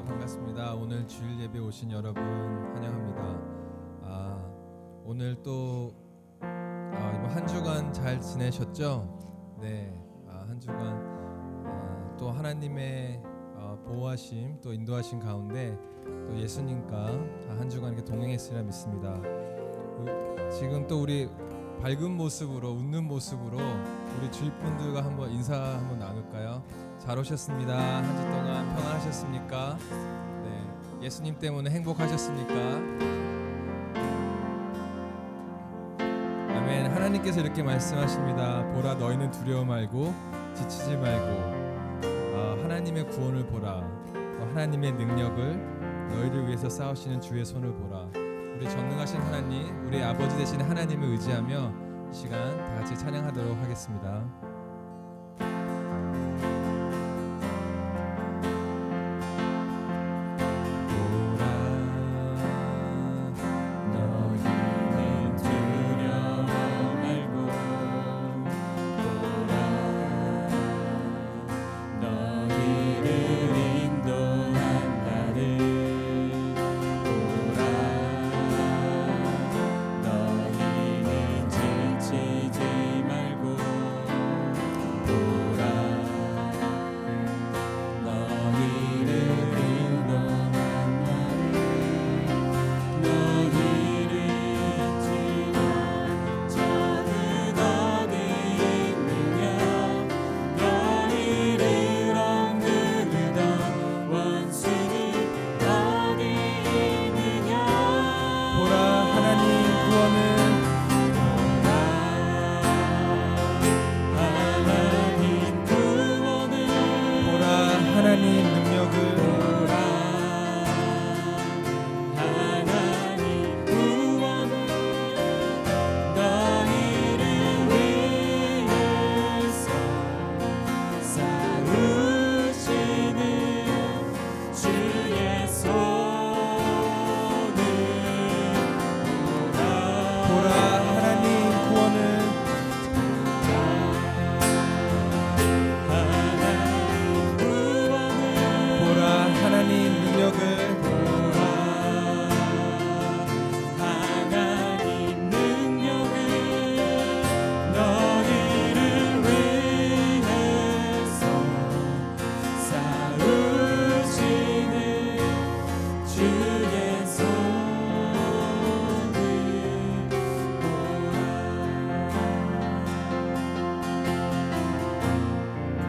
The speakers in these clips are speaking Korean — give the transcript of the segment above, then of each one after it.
반갑습니다. 오늘 주일 예배 오신 여러분 환영합니다. 오늘 또 이번 한 주간 잘 지내셨죠? 네, 한 주간 또 하나님의 보호하심 또 인도하심 가운데 또 예수님과 한 주간 이렇게 동행했으리라 믿습니다. 지금 또 우리 밝은 모습으로 웃는 모습으로 우리 주일 분들과 한번 인사 한번 나눌까요? 잘 오셨습니다. 한 주 동안 평안하셨습니까? 네, 예수님 때문에 행복하셨습니까? 아멘. 하나님께서 이렇게 말씀하십니다. 보라, 너희는 두려워 말고 지치지 말고 하나님의 구원을 보라. 하나님의 능력을 너희를 위해서 싸우시는 주의 손을 보라. 우리 전능하신 하나님, 우리 아버지 되신 하나님을 의지하며 이 시간 다 같이 찬양하도록 하겠습니다.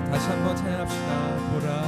다시 한번 찬양합시다. 보라.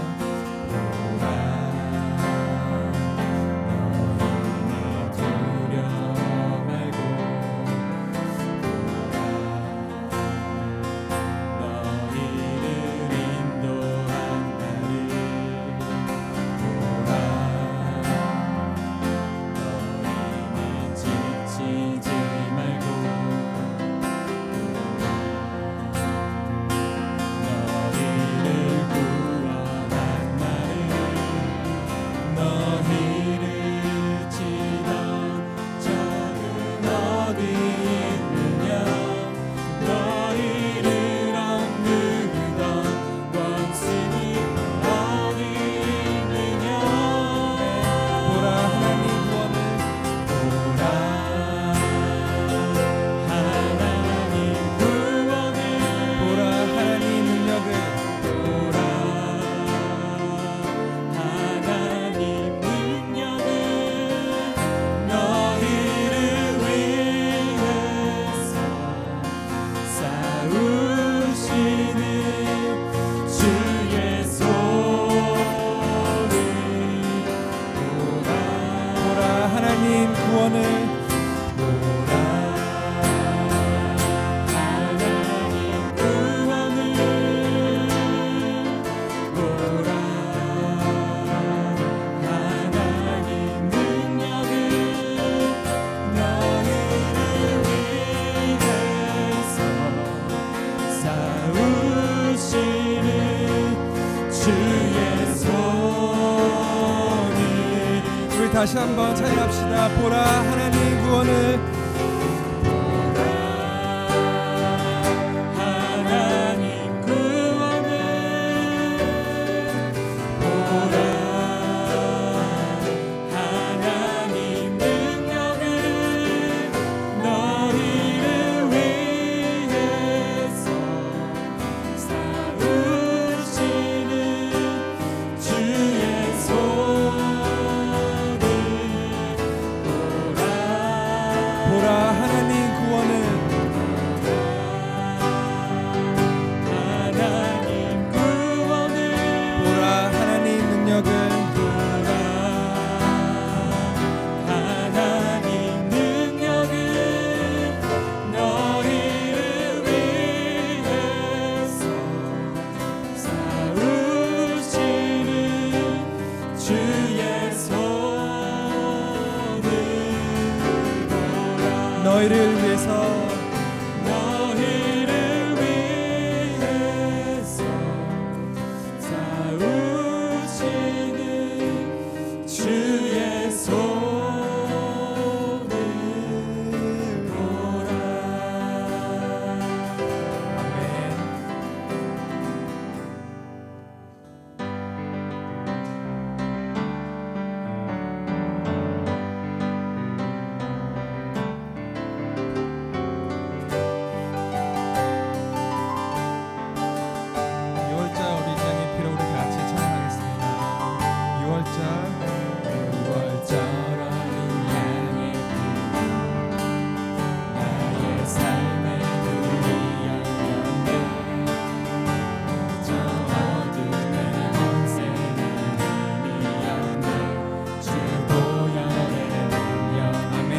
다시 한번 찬양합시다. 보라, 하나님 구원을. 하나님 구원을. 보라, 보라 하나님 구원은 보라 하나님 능력은 너희를 위해서 싸우시는 주의 손을 보라. 아멘. 6월절 어린 양의 피로 우리 같이 찬양하겠습니다. 6월절 어린 양의 피 나의 삶의 문이 열렸네. 저 어둠의 권세는 이미 었네. 주 보혈의 능력 아멘.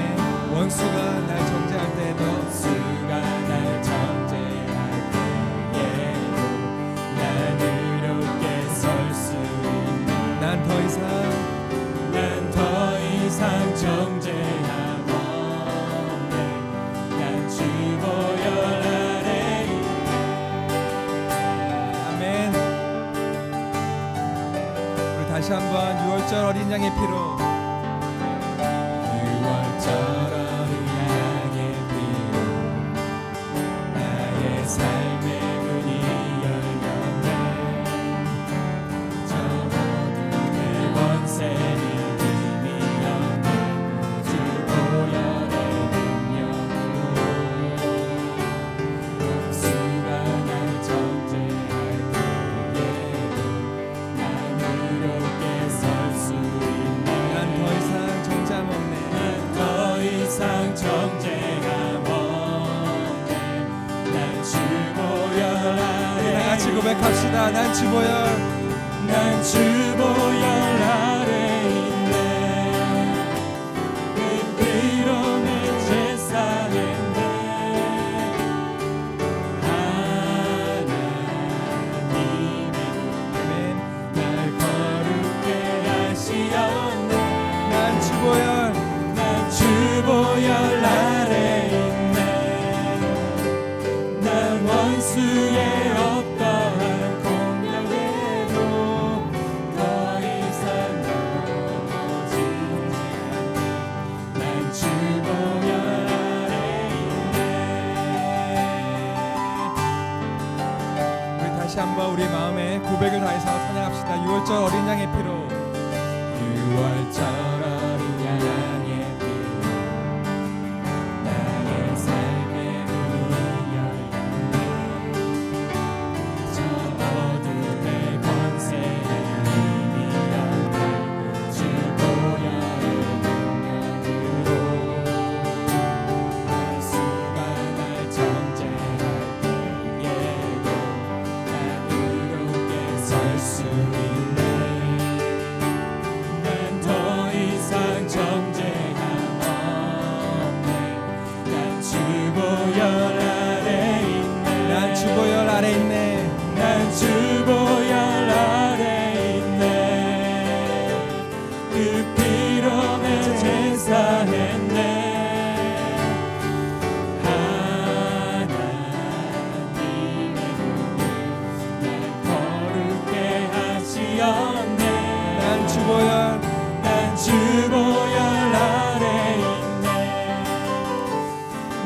원수가 날 정죄할 때에도 수가 날 정죄할 때에도 난 의롭게 설 수 있네. 난 더 이상 정죄함 없네. 난 주 보혈 아래 있네. 아멘. 우리 다시 한번 6월절 어린 양의 피로 6월절 어린 양의 피로 나의 삶의 문이 열렸네. 저 어둠의 권세는 이미 었네. 주 보혈의 능력으로 수가 날 정죄할 때에도 난 의롭게 설 수 있네. 난 더 이상 정죄함 없네. 난 더 이상 정죄함 없네. 난 주 보혈 우리 아래 다 같이 고백합시다. 난 주보혈 난 주 보혈 아래 있네. 그 피로 내 제사했네. 하나님의 아멘. 날 거룩게 하시었네. 난 주보혈 난 주 보혈 아래 있네. 난 원수의 어떠한 공격에도 더 이상 넘어지지 않네. 난 주 보혈 아래 있네. 우리 다시 한번 우리 마음에 고백을 다해서 찬양합시다. 6월절 어린 양의 피로 6월절 어린 양의 피로 나의 삶의 문이 열렸네. 저 어둠의 권세는 이미 었네. 주 보혈의 능력으로 수가 날 정죄할 때에도 난 의롭게 설 수 있네. 난 더 이상 정죄함 없네. 난 주 보혈 아래 있네. 난 주보혈 아래 있네. 난 주 보혈 아래 있네. 그 피로 내 제사했네. 하나님의 눈을 날 거룩게 하시었네. 난 주보혈 난 주 보혈 아래 있네.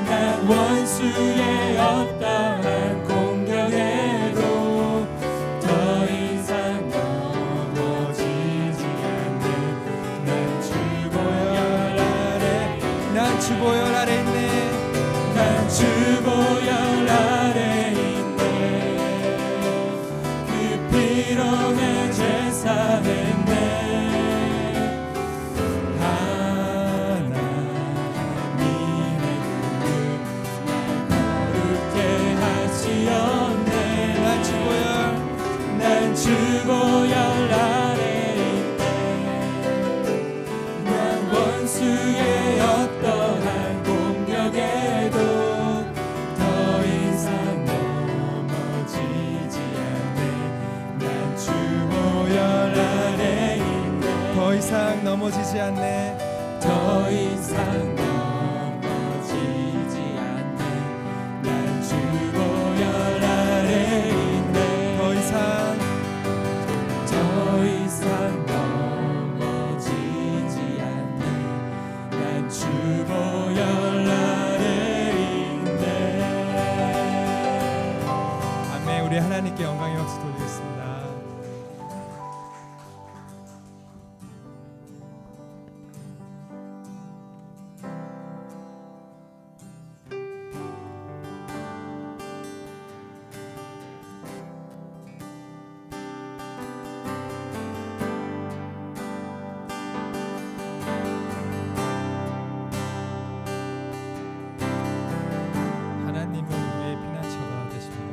난 원수의 어떠한 공격에도 더 이상 넘어지지 않네. 난 주 보혈 아래 난 주보혈 아래 있네. 난 주 보혈 아래 있네. 그 피로 내 제사했네. 하나님의 않네. 더 이상 넘어지지 않네. 난 주 보혈 아래 있네. 더 이상 넘어지지 않네. 난 주 보혈 아래 있네. 아멘. 우리 하나님께 영광의 박수 돌리겠습니다. 하나님은 우리의 피난처가 되십니다.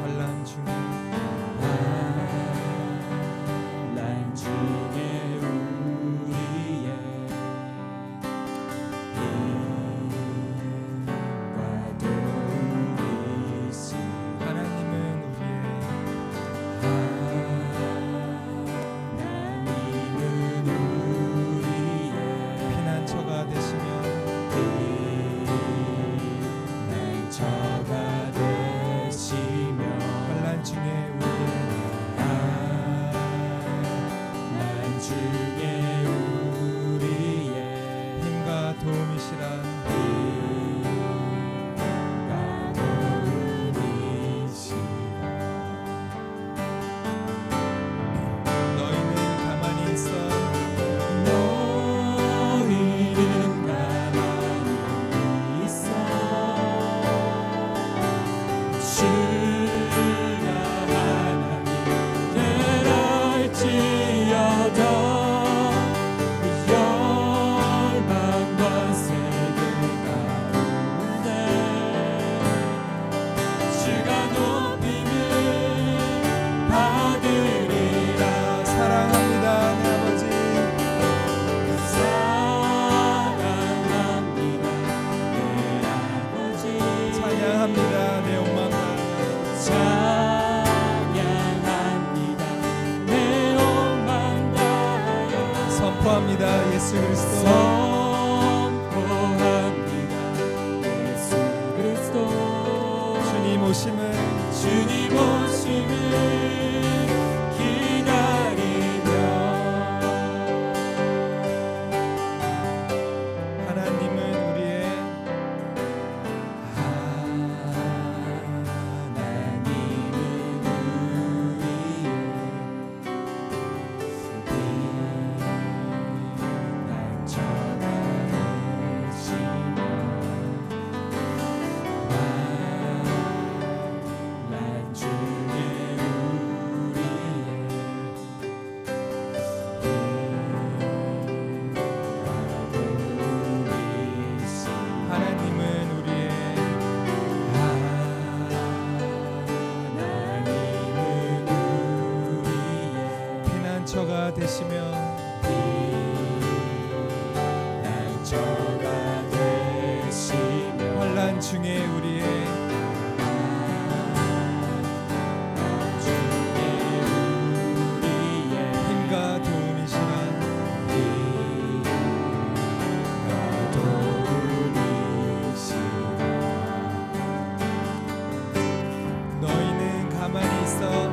환난 중에 하나님은 우리의 피난처가 되시며 환난 중에 우리의 힘과 도움이시라. 너희는 가만히 있어. 사랑합니다 내 아버지. 찬양합니다 내 온 마음 다하여. 선포합니다 예수 그리스도. 주님 오심을 기다리며 하나님은 우리의 피난처가 되시며 환난 중에 우리의 힘과 도움이시라. 너희는 가만히 있어.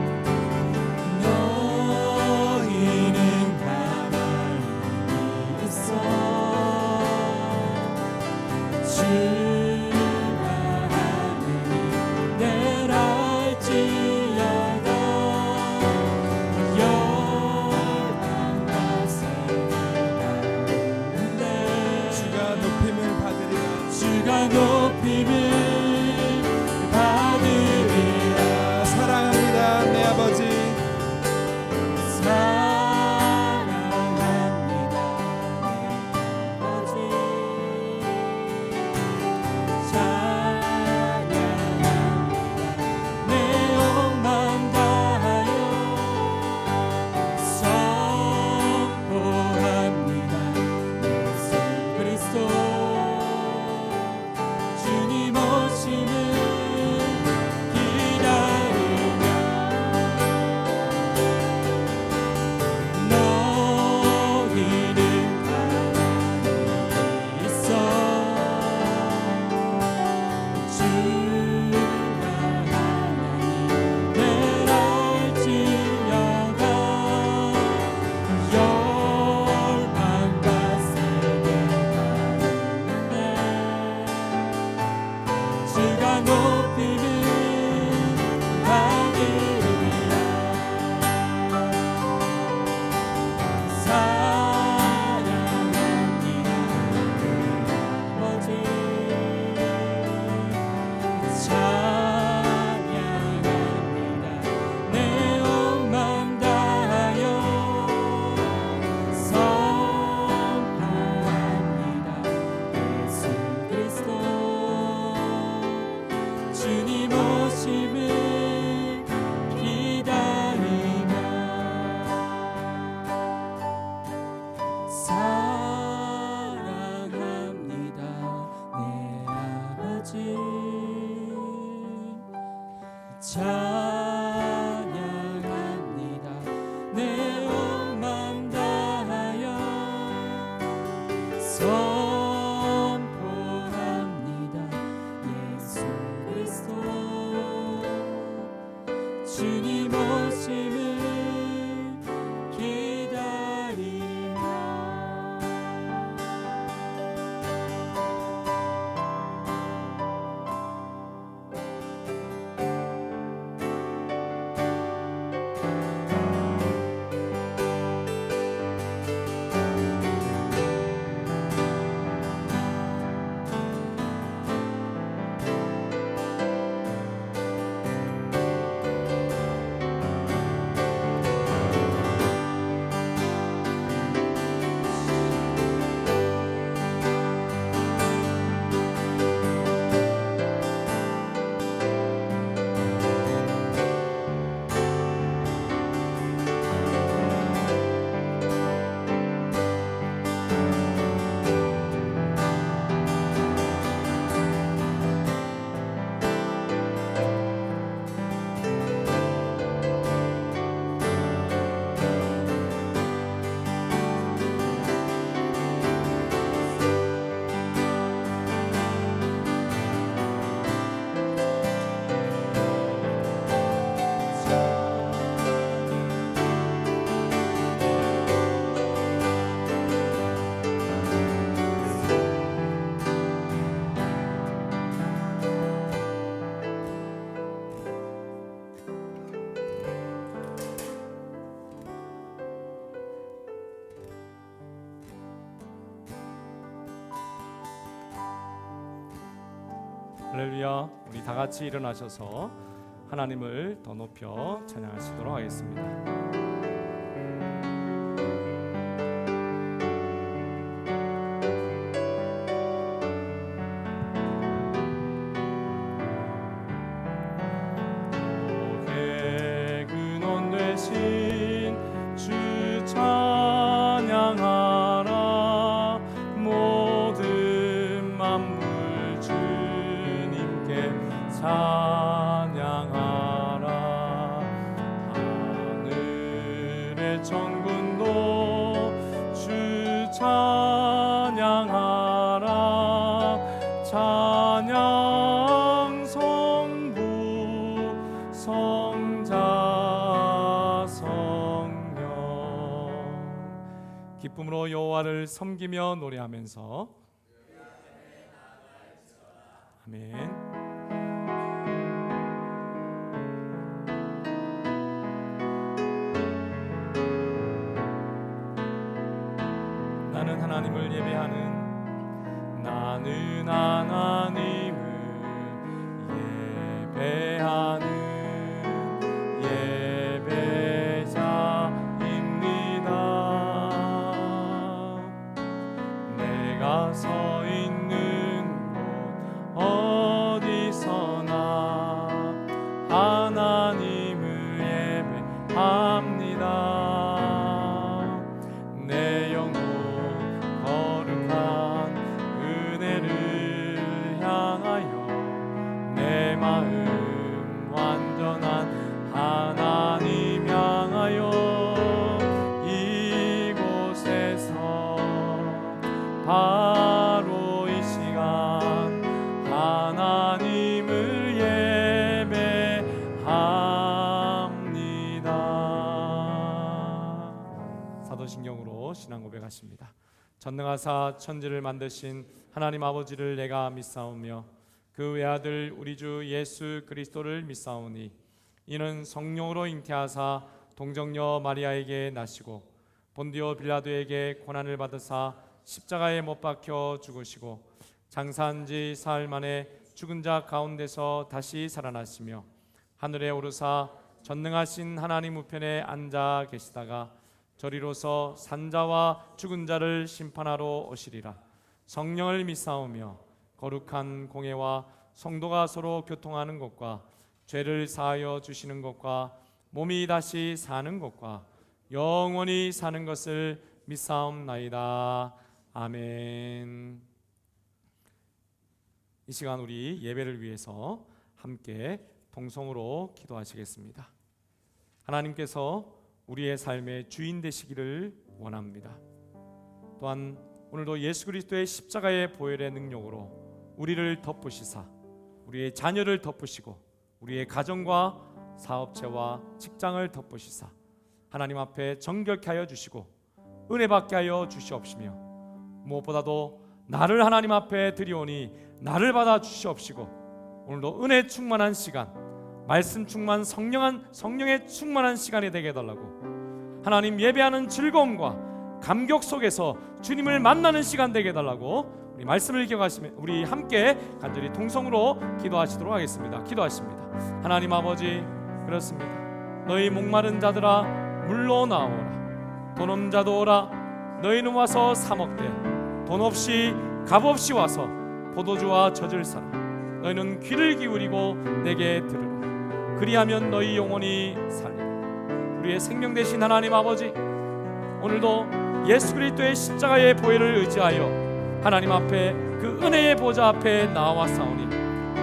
높임을 받으리라. 사랑합니다 내 아버지. 사랑합니다 내 아버지. 선포합니다. 예수 그리스도 주님 오심을 기다리며 할렐루야. 우리 다 같이 일어나셔서 하나님을 더 높여 찬양하시도록 하겠습니다. 근원 되신 주 찬양하라. 모든 만물 주님께 찬양하라. 하늘의 천군도 주 찬양하라. 찬양 성부 성자 성령. 기쁨으로 여호와를 섬기며 노래하면서 아멘. 나는 하나님을 예배하는 나는 하나님을 예배하는 예배자입니다. 내가 서 있는 곳 어디서나 하나님을 예배합니다. 내 영혼 거룩한 은혜를 향하여 내 마음 완전한 하나님 향하여 이곳에서 바로 이 시간 하나님을 예배합니다. 사도신경으로 신앙 고백하십니다. 전능하사 천지를 만드신 하나님 아버지를 내가 믿사오며 그 외아들 우리 주 예수 그리스도를 믿사오니 이는 성령으로 잉태하사 동정녀 마리아에게 나시고 본디오 빌라도에게 고난을 받으사 십자가에 못 박혀 죽으시고 장사한 지 사흘 만에 죽은 자 가운데서 다시 살아나시며 하늘에 오르사 전능하신 하나님 우편에 앉아 계시다가 저리로서 산자와 죽은 자를 심판하러 오시리라. 성령을 믿사오며 거룩한 공회와 성도가 서로 교통하는 것과 죄를 사하여 주시는 것과 몸이 다시 사는 것과 영원히 사는 것을 믿사옵나이다. 아멘. 이 시간 우리 예배를 위해서 함께 동성으로 기도하시겠습니다. 하나님께서 우리의 삶의 주인 되시기를 원합니다. 또한 오늘도 예수 그리스도의 십자가의 보혈의 능력으로 우리를 덮으시사 우리의 자녀를 덮으시고 우리의 가정과 사업체와 직장을 덮으시사 하나님 앞에 정결케 하여 주시고 은혜 받게 하여 주시옵시며 무엇보다도 나를 하나님 앞에 드리오니 나를 받아 주시옵시고 오늘도 은혜 충만한 시간, 말씀 충만 성령의 충만한 시간이 되게 해달라고, 하나님 예배하는 즐거움과 감격 속에서 주님을 만나는 시간 되게 해달라고, 우리 말씀을 기억하시면 우리 함께 간절히 동성으로 기도하시도록 하겠습니다. 기도하십니다. 하나님 아버지, 그렇습니다. 너희 목마른 자들아 물로 나오라. 돈 없는 자도 오라. 너희는 와서 사 먹되 돈 없이 값 없이 와서 포도주와 젖을 사라. 너희는 귀를 기울이고 내게 들으라. 그리하면 너희 영혼이 살리라. 우리의 생명 되신 하나님 아버지, 오늘도 예수 그리스도의 십자가의 보혈을 의지하여 하나님 앞에 그 은혜의 보좌 앞에 나와 싸우니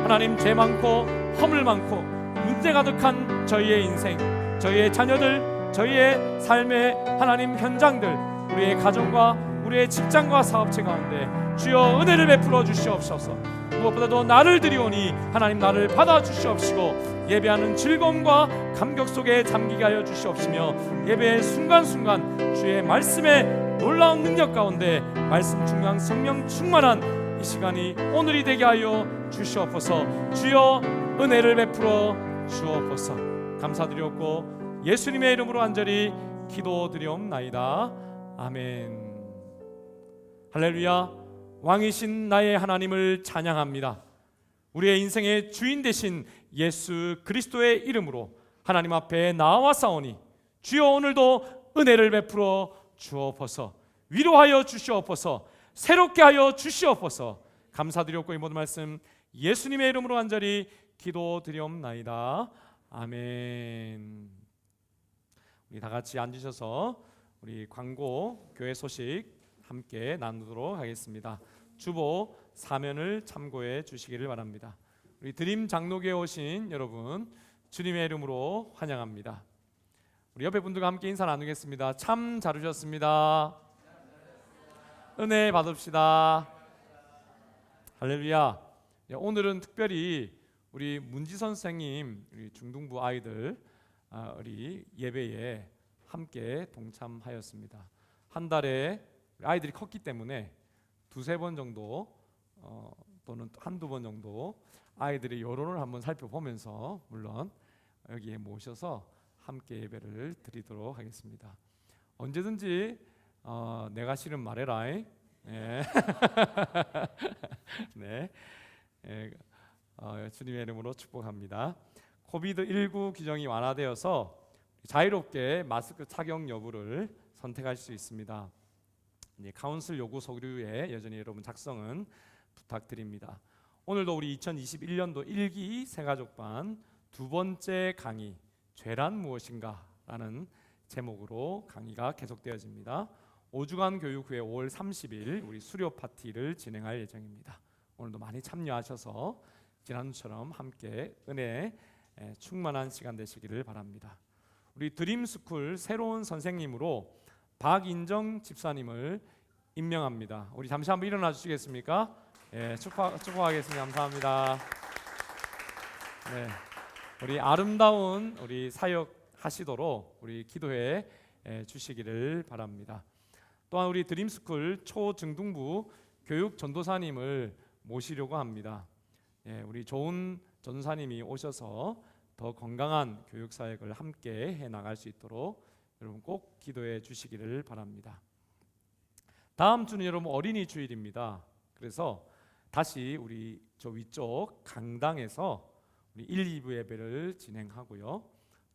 하나님, 죄 많고 허물 많고 문제 가득한 저희의 인생, 저희의 자녀들, 저희의 삶의 하나님 현장들, 우리의 가정과 우리의 직장과 사업체 가운데 주여 은혜를 베풀어 주시옵소서. 무엇보다도 나를 드리오니 하나님 나를 받아 주시옵시고 예배하는 즐거움과 감격 속에 잠기게 하여 주시옵시며 예배의 순간순간 주의 말씀의 놀라운 능력 가운데 말씀 충만 성령 충만한 이 시간이 오늘이 되게 하여 주시옵소서. 주여 은혜를 베풀어 주옵소서. 감사드리옵고 예수님의 이름으로 간절히 기도드리옵나이다. 아멘. 할렐루야. 왕이신 나의 하나님을 찬양합니다. 우리의 인생의 주인 되신 예수 그리스도의 이름으로 하나님 앞에 나와 싸우니 주여 오늘도 은혜를 베풀어 주옵소서. 위로하여 주시옵소서. 새롭게 하여 주시옵소서. 감사드리옵고 이 모든 말씀 예수님의 이름으로 간절히 기도드리옵나이다. 아멘. 우리 다 같이 앉으셔서 우리 광고 교회 소식 함께 나누도록 하겠습니다. 주보 사면을 참고해 주시기를 바랍니다. 우리 드림 장로교에 오신 여러분 주님의 이름으로 환영합니다. 우리 옆에 분들과 함께 인사 나누겠습니다. 참 잘 오셨습니다. 은혜 받읍시다. 할렐루야. 오늘은 특별히 우리 문지 선생님, 우리 중등부 아이들 우리 예배에 함께 동참하였습니다. 한 달에 아이들이 컸기 때문에 두세 번 정도 또는 한두 번 정도 아이들의 여론을 한번 살펴보면서 물론 여기에 모셔서 함께 예배를 드리도록 하겠습니다. 언제든지 내가 싫은 말해라. 네. 네. 주님의 이름으로 축복합니다. 코비드19 규정이 완화되어서 자유롭게 마스크 착용 여부를 선택할 수 있습니다. 카운슬 요구 서류에 여전히 여러분 작성은 부탁드립니다. 오늘도 우리 2021년도 1기 새가족반 두 번째 강의 죄란 무엇인가 라는 제목으로 강의가 계속되어집니다. 5주간 교육 후에 5월 30일 우리 수료 파티를 진행할 예정입니다. 오늘도 많이 참여하셔서 지난주처럼 함께 은혜 충만한 시간 되시기를 바랍니다. 우리 드림스쿨 새로운 선생님으로 박인정 집사님을 임명합니다. 우리 잠시 한번 일어나 주시겠습니까? 축복하겠습니다. 감사합니다. 네, 우리 아름다운 우리 사역 하시도록 우리 기도해 주시기를 바랍니다. 또한 우리 드림스쿨 초중등부 교육 전도사님을 모시려고 합니다. 우리 좋은 전도사님이 오셔서 더 건강한 교육 사역을 함께 해 나갈 수 있도록 여러분 꼭 기도해 주시기를 바랍니다. 다음 주는 여러분 어린이 주일입니다. 그래서 다시 우리 저 위쪽 강당에서 우리 1, 2부 예배를 진행하고요.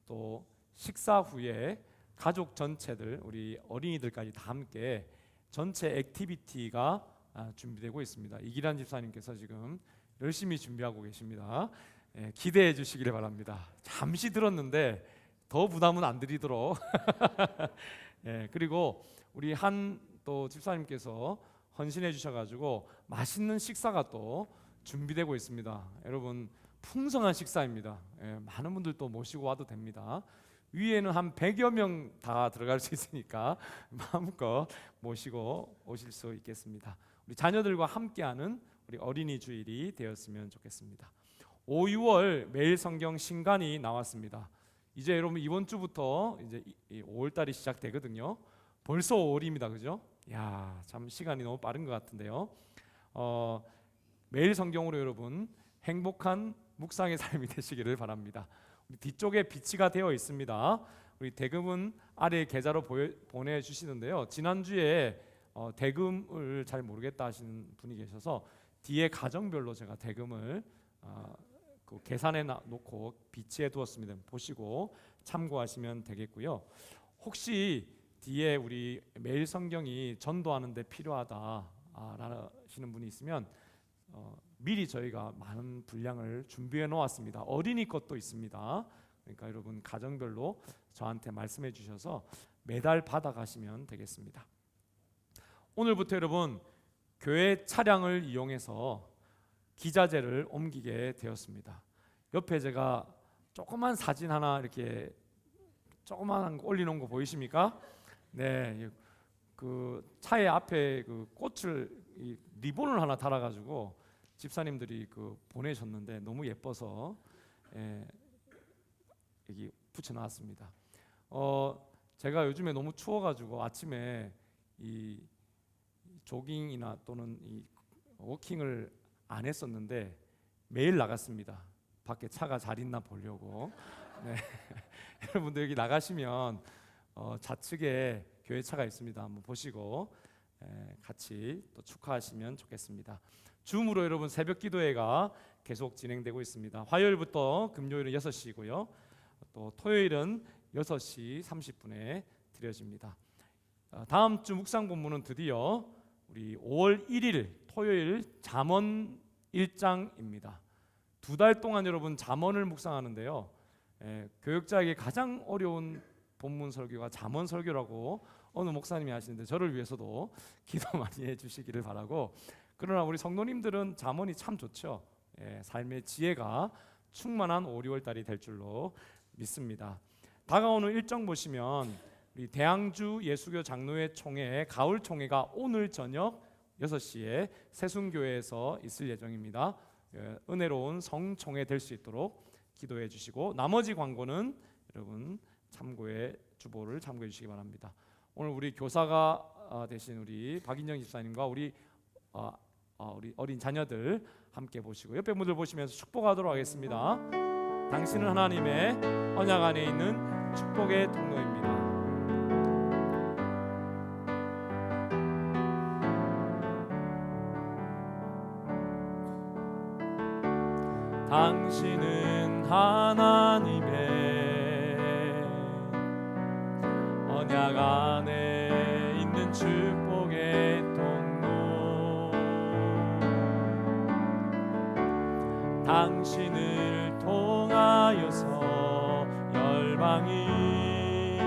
또 식사 후에 가족 전체들 우리 어린이들까지 다 함께 전체 액티비티가 준비되고 있습니다. 이기란 집사님께서 지금 열심히 준비하고 계십니다. 기대해 주시기를 바랍니다. 잠시 들었는데 더 부담은 안 드리도록 그리고 우리 한 또 집사님께서 헌신해 주셔가지고 맛있는 식사가 또 준비되고 있습니다. 여러분 풍성한 식사입니다. 많은 분들 또 모시고 와도 됩니다. 위에는 한 100여 명 다 들어갈 수 있으니까 마음껏 모시고 오실 수 있겠습니다. 우리 자녀들과 함께하는 우리 어린이 주일이 되었으면 좋겠습니다. 5, 6월 매일 성경 신간이 나왔습니다. 이제 여러분 이번 주부터 이제 5월 달이 시작되거든요. 벌써 5월입니다, 그죠? 야, 참 시간이 너무 빠른 것 같은데요. 매일 성경으로 여러분 행복한 묵상의 삶이 되시기를 바랍니다. 뒤쪽에 비치가 되어 있습니다. 우리 대금은 아래 계좌로 보내주시는데요. 지난주에 대금을 잘 모르겠다 하시는 분이 계셔서 뒤에 가정별로 제가 대금을 그 계산해 놓고 비치해 두었습니다. 보시고 참고하시면 되겠고요. 혹시 뒤에 우리 매일 성경이 전도하는 데 필요하다 하시는 분이 있으면 미리 저희가 많은 분량을 준비해 놓았습니다. 어린이 것도 있습니다. 그러니까 여러분 가정별로 저한테 말씀해 주셔서 매달 받아가시면 되겠습니다. 오늘부터 여러분 교회 차량을 이용해서 기자재를 옮기게 되었습니다. 옆에 제가 조그만 사진 하나 이렇게 조그만한 거 올려놓은 거 보이십니까? 네, 그 차의 앞에 그 꽃을 리본을 하나 달아가지고 집사님들이 그 보내셨는데 너무 예뻐서 여기 붙여놨습니다. 제가 요즘에 너무 추워가지고 아침에 이 조깅이나 또는 이 워킹을 안 했었는데 매일 나갔습니다. 밖에 차가 잘 있나 보려고. 네. 여러분들 여기 나가시면 좌측에 교회 차가 있습니다. 한번 보시고 같이 또 축하하시면 좋겠습니다. 줌으로 여러분 새벽 기도회가 계속 진행되고 있습니다. 화요일부터 금요일은 6시고요. 또 토요일은 6시 30분에 드려집니다. 다음 주 묵상 본문은 드디어 우리 5월 1일 토요일 잠언 1장입니다. 2달 동안 여러분 잠언을 묵상하는데요. 교역자에게 가장 어려운 본문 설교가 잠언 설교라고 어느 목사님이 하시는데 저를 위해서도 기도 많이 해주시기를 바라고. 그러나 우리 성도님들은 잠언이 참 좋죠. 삶의 지혜가 충만한 5, 6월 달이 될 줄로 믿습니다. 다가오는 일정 보시면 우리 대항주 예수교 장로회 총회 가을 총회가 오늘 저녁 6시에 세순교회에서 있을 예정입니다. 은혜로운 성총회 될 수 있도록 기도해 주시고 나머지 광고는 여러분 참고해 주보를 참고해 주시기 바랍니다. 오늘 우리 교사가 되신 우리 박인영 집사님과 우리 어린 자녀들 함께 보시고 옆에 분들 보시면서 축복하도록 하겠습니다. 당신은 하나님의 언약 안에 있는 축복의 통로입니다. 당신은 하나님의 언약 안에 있는 축복의 통로. 당신을 통하여서 열방이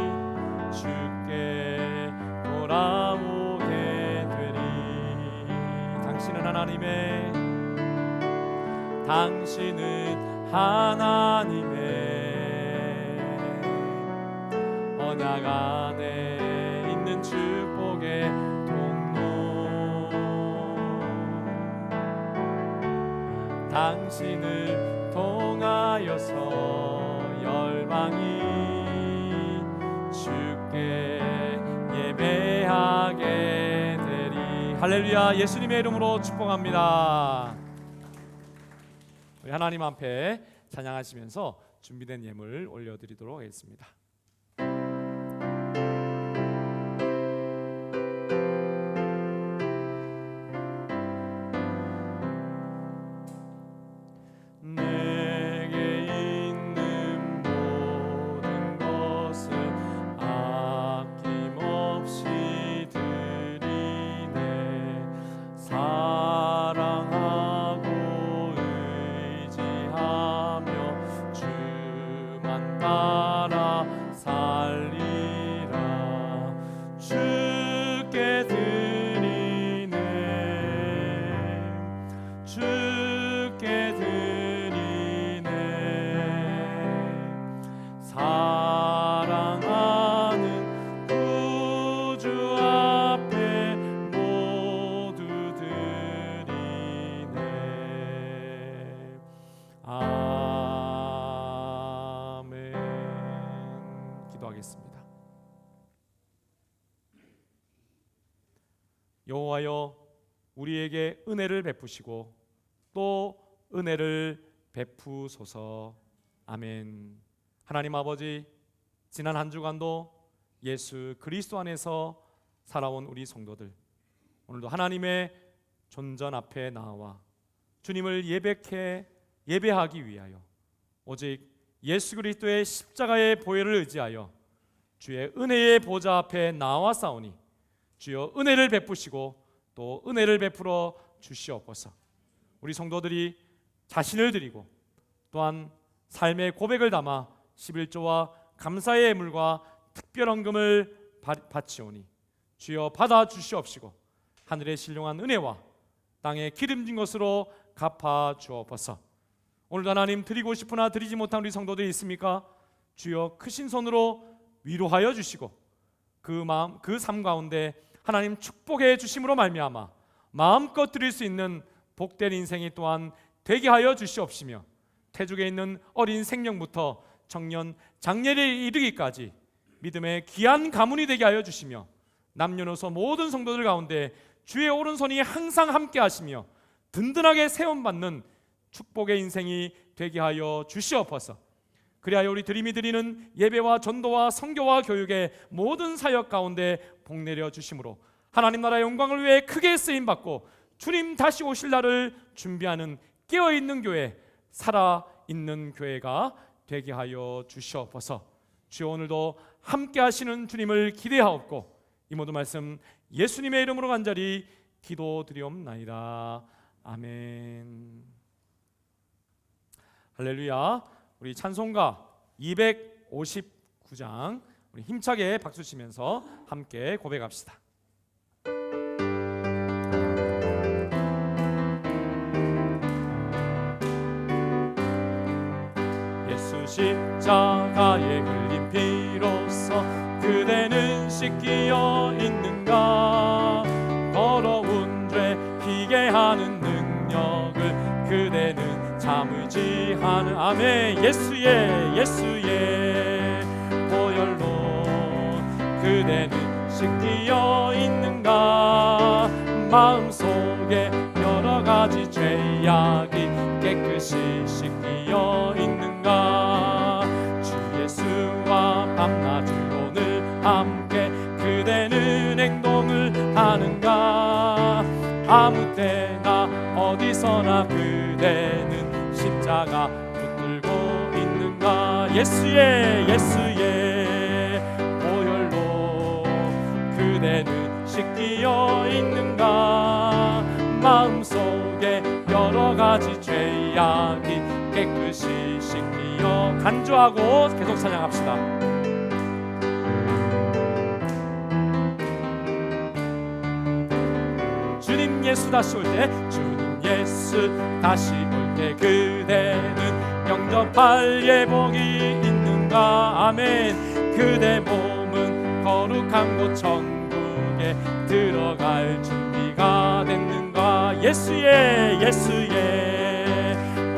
주께 돌아오게 되리. 당신은 하나님의 언약 안에 있는 축복의 통로. 당신을 통하여서 열방이 주께 예배하게 되리. 할렐루야. 예수님의 이름으로 축복합니다. 우리 하나님 앞에 찬양하시면서 준비된 예물 올려드리도록 하겠습니다. 내게 있는 모든 것을 아낌없이 드리네. 사랑하고 의지하며 주만 따라 기도하겠습니다. 여호와여, 우리에게 은혜를 베푸시고 또 은혜를 베푸소서. 아멘. 하나님 아버지, 지난 한 주간도 예수 그리스도 안에서 살아온 우리 성도들, 오늘도 하나님의 존전 앞에 나와 주님을 예배하기 위하여 오직 예수 그리스도의 십자가의 보혈을 의지하여 주의 은혜의 보좌 앞에 나와 싸우니 주여 은혜를 베푸시고 또 은혜를 베풀어 주시옵소서. 우리 성도들이 자신을 드리고 또한 삶의 고백을 담아 11조와 감사의 예물과 특별헌금을 바치오니 주여 받아 주시옵시고 하늘의 신령한 은혜와 땅에 기름진 것으로 갚아 주옵소서. 오늘도 하나님 드리고 싶으나 드리지 못한 우리 성도들이 있습니까? 주여 크신 손으로 위로하여 주시고 그 삶 가운데 하나님 축복해 주심으로 말미암아 마음껏 드릴 수 있는 복된 인생이 또한 되게 하여 주시옵시며 태중에 있는 어린 생명부터 청년 장년에 이르기까지 믿음의 귀한 가문이 되게 하여 주시며 남녀노소 모든 성도들 가운데 주의 오른손이 항상 함께 하시며 든든하게 세움받는 축복의 인생이 되게 하여 주시옵소서. 그리하여 우리 드림이 드리는 예배와 전도와 선교와 교육의 모든 사역 가운데 복내려 주심으로 하나님 나라의 영광을 위해 크게 쓰임받고 주님 다시 오실 날을 준비하는 깨어있는 교회, 살아있는 교회가 되게 하여 주시옵소서. 주여 오늘도 함께 하시는 주님을 기대하옵고 이 모든 말씀 예수님의 이름으로 간절히 기도드리옵나이다. 아멘. 할렐루야. 우리 찬송가 259장 우리 힘차게 박수 치면서 함께 고백합시다. 예수 십자가에 흘린 피로써 그대는 씻기어 있는가. 더러운 죄 피게 하는 능력을 그대는 참의지하는 아멘. 예수의 보혈로 그대는 씻기어 있는가. 마음속에 여러 가지 죄악이 깨끗이 씻기어 있는가. 주 예수와 밤낮을 오늘 함께 그대는 행동을 하는가. 아무 때나 어디서나 그대는 십자가 붙들고 있는가. 예수의 보혈로 그대는 씻기어 있는가. 마음속에 여러 가지 죄악이 깨끗이 씻기어. 간주하고 계속 찬양합시다. 주님 예수 다시 올 때, 주님 예수 다시 올 때 그대는 영접할 예복이 있는가. 아멘. 그대 몸은 거룩한 곳 천국에 들어갈 준비가 됐는가. 예수의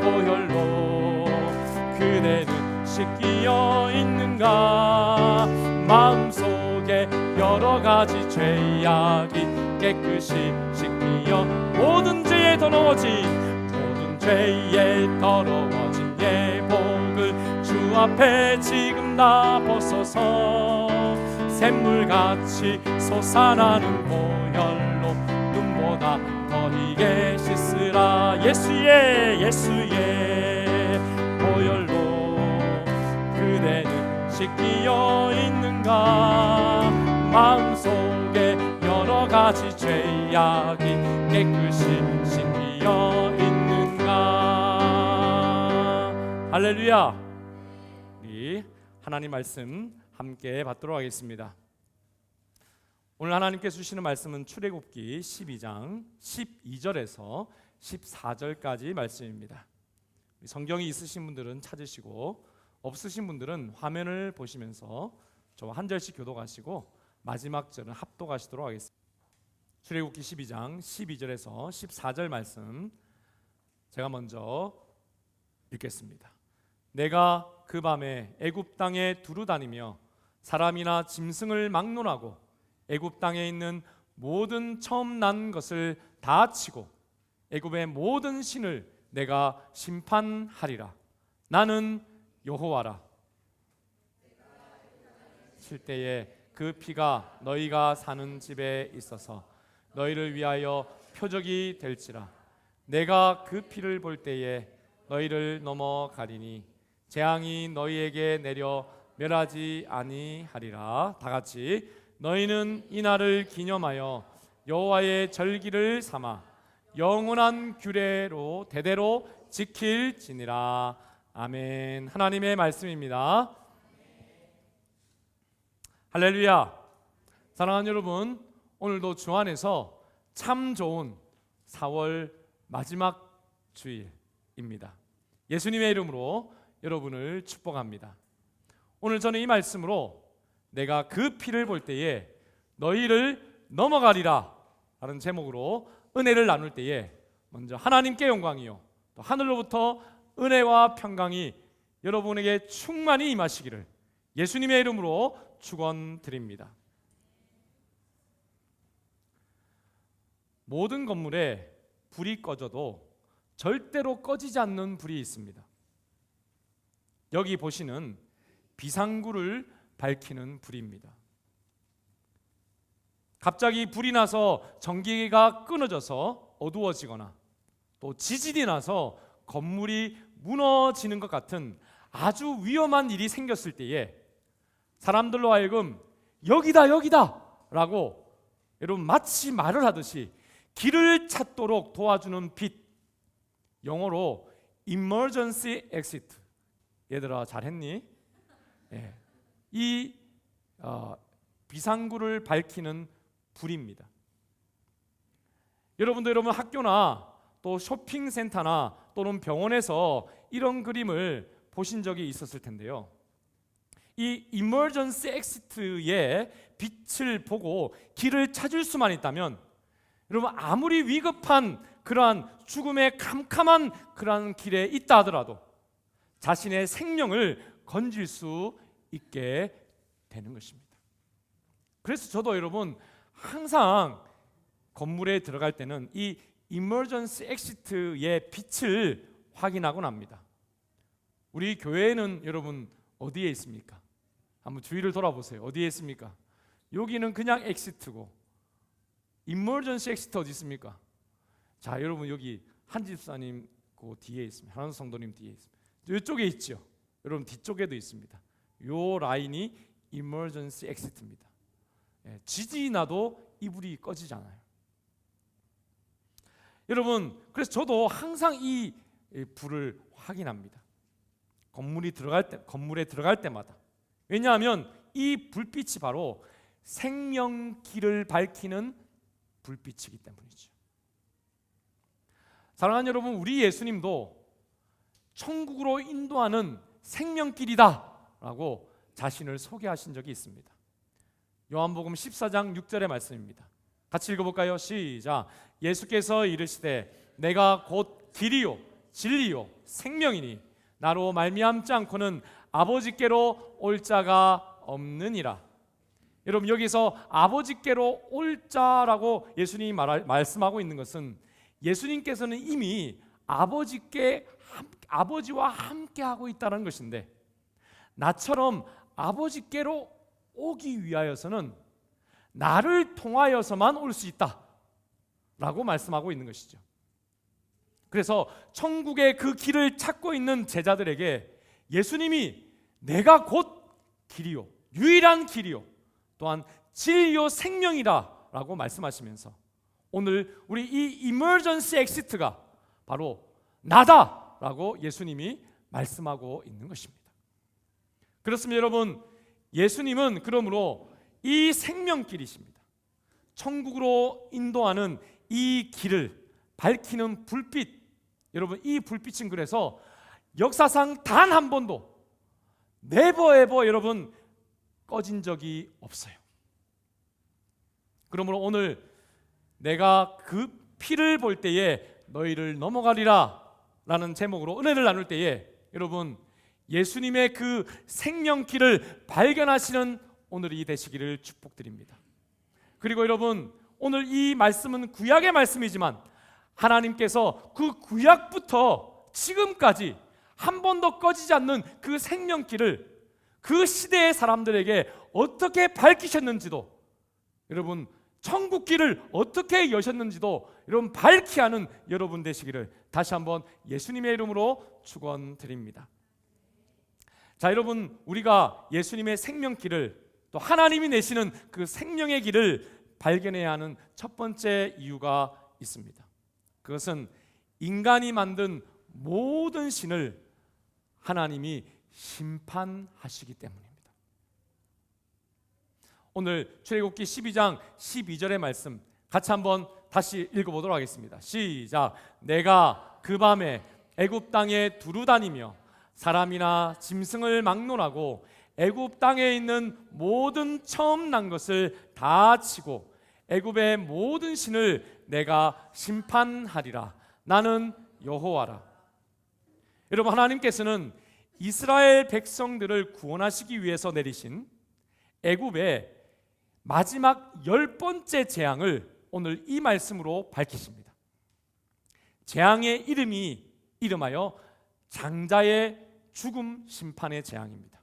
보혈로 그대는 씻기어 있는가. 마음속에 여러 가지 죄악이 깨끗이 씻기어 모든 죄에 더러워진 예복을 주 앞에 지금 다 벗어서 샘물같이 솟아나는 보혈로 눈보다 더 희게 씻으라. 예수의 보혈로 그대는 씻기어 있는가. 마음속에 여러 가지 죄악이 깨끗이 씻기어 있는가. 할렐루야. 우리 하나님 말씀 함께 받도록 하겠습니다. 오늘 하나님께서 주시는 말씀은 출애굽기 12장 12절에서 14절까지 말씀입니다. 성경이 있으신 분들은 찾으시고 없으신 분들은 화면을 보시면서 저와 한 절씩 교독하시고 마지막 절은 합독하시도록 하겠습니다. 출애굽기 12장 12절에서 14절 말씀 제가 먼저 읽겠습니다. 내가 그 밤에 애굽 땅에 두루 다니며 사람이나 짐승을 막론하고 애굽 땅에 있는 모든 처음 난 것을 다 치고 애굽의 모든 신을 내가 심판하리라. 나는 여호와라. 칠 때에 그 피가 너희가 사는 집에 있어서 너희를 위하여 표적이 될지라. 내가 그 피를 볼 때에 너희를 넘어가리니 재앙이 너희에게 내려 멸하지 아니하리라. 다 같이 너희는 이 날을 기념하여 여호와의 절기를 삼아 영원한 규례로 대대로 지킬지니라. 아멘. 하나님의 말씀입니다. 할렐루야. 사랑하는 여러분, 오늘도 주 안에서 참 좋은 4월 마지막 주일입니다. 예수님의 이름으로 여러분을 축복합니다. 오늘 저는 이 말씀으로 내가 그 피를 볼 때에 너희를 넘어가리라 라는 제목으로 은혜를 나눌 때에 먼저 하나님께 영광이요 또 하늘로부터 은혜와 평강이 여러분에게 충만히 임하시기를 예수님의 이름으로 축원드립니다. 모든 건물에 불이 꺼져도 절대로 꺼지지 않는 불이 있습니다. 여기 보시는 비상구를 밝히는 불입니다. 갑자기 불이 나서 전기가 끊어져서 어두워지거나 또 지진이 나서 건물이 무너지는 것 같은 아주 위험한 일이 생겼을 때에 사람들로 하여금 여기다 여기다 라고 여러분 마치 말을 하듯이 길을 찾도록 도와주는 빛, 영어로 emergency exit. 얘들아 잘했니? 예. 이 비상구를 밝히는 불입니다. 여러분 학교나 또 쇼핑센터나 또는 병원에서 이런 그림을 보신 적이 있었을 텐데요. 이 emergency exit의 빛을 보고 길을 찾을 수만 있다면 여러분 아무리 위급한 그러한 죽음의 캄캄한 그러한 길에 있다 하더라도 자신의 생명을 건질 수 있게 되는 것입니다. 그래서 저도 여러분 항상 건물에 들어갈 때는 이 emergency exit의 빛을 확인하곤 합니다. 우리 교회는 여러분 어디에 있습니까? 한번 주위를 돌아보세요. 어디에 있습니까? 여기는 그냥 엑시트고 emergency exit 어디 있습니까? 자, 여러분 여기 한집사님 그 뒤에 있습니다. 한원 성도님 뒤에 있습니다. 이쪽에 있죠. 여러분 뒤쪽에도 있습니다. 요 라인이 emergency exit입니다. 예, 지진이 나도 이 불이 꺼지잖아요. 여러분, 그래서 저도 항상 이 불을 확인합니다. 건물에 들어갈 때마다. 왜냐하면 이 불빛이 바로 생명길을 밝히는 불빛이기 때문이죠. 사랑하는 여러분, 우리 예수님도 천국으로 인도하는 생명길이다라고 자신을 소개하신 적이 있습니다. 요한복음 14장 6절의 말씀입니다. 같이 읽어볼까요? 시작. 예수께서 이르시되 내가 곧 길이요 진리요 생명이니 나로 말미암지 않고는 아버지께로 올 자가 없느니라. 여러분 여기서 아버지께로 올 자라고 예수님이 말씀하고 있는 것은 예수님께서는 이미 아버지와 함께 하고 있다는 것인데 나처럼 아버지께로 오기 위하여서는 나를 통하여서만 올 수 있다라고 말씀하고 있는 것이죠. 그래서 천국의 그 길을 찾고 있는 제자들에게 예수님이 내가 곧 길이요 유일한 길이요 또한 진리요 생명이다 라고 말씀하시면서 오늘 우리 이 emergency exit가 바로 나다 라고 예수님이 말씀하고 있는 것입니다. 그렇습니다. 여러분, 예수님은 그러므로 이 생명길이십니다. 천국으로 인도하는 이 길을 밝히는 불빛, 여러분 이 불빛은 그래서 역사상 단 한 번도 never ever 여러분 꺼진 적이 없어요. 그러므로 오늘 내가 그 피를 볼 때에 너희를 넘어가리라 라는 제목으로 은혜를 나눌 때에 여러분 예수님의 그 생명길을 발견하시는 오늘 이 되시기를 축복드립니다. 그리고 여러분, 오늘 이 말씀은 구약의 말씀이지만 하나님께서 그 구약부터 지금까지 한 번도 꺼지지 않는 그 생명길을 그 시대의 사람들에게 어떻게 밝히셨는지도, 여러분 천국길을 어떻게 여셨는지도 여러분 밝히 하는 여러분 되시기를 다시 한번 예수님의 이름으로 축원드립니다. 자, 여러분, 우리가 예수님의 생명길을, 또 하나님이 내시는 그 생명의 길을 발견해야 하는 첫 번째 이유가 있습니다. 그것은 인간이 만든 모든 신을 하나님이 심판하시기 때문입니다. 오늘 출애굽기 12장 12절의 말씀 같이 한번 다시 읽어보도록 하겠습니다. 시작. 내가 그 밤에 애굽 땅에 두루 다니며 사람이나 짐승을 막론하고 애굽 땅에 있는 모든 처음 난 것을 다 치고 애굽의 모든 신을 내가 심판하리라. 나는 여호와라. 여러분, 하나님께서는 이스라엘 백성들을 구원하시기 위해서 내리신 애굽의 마지막 10번째 재앙을 오늘 이 말씀으로 밝히십니다. 재앙의 이름하여 장자의 죽음 심판의 재앙입니다.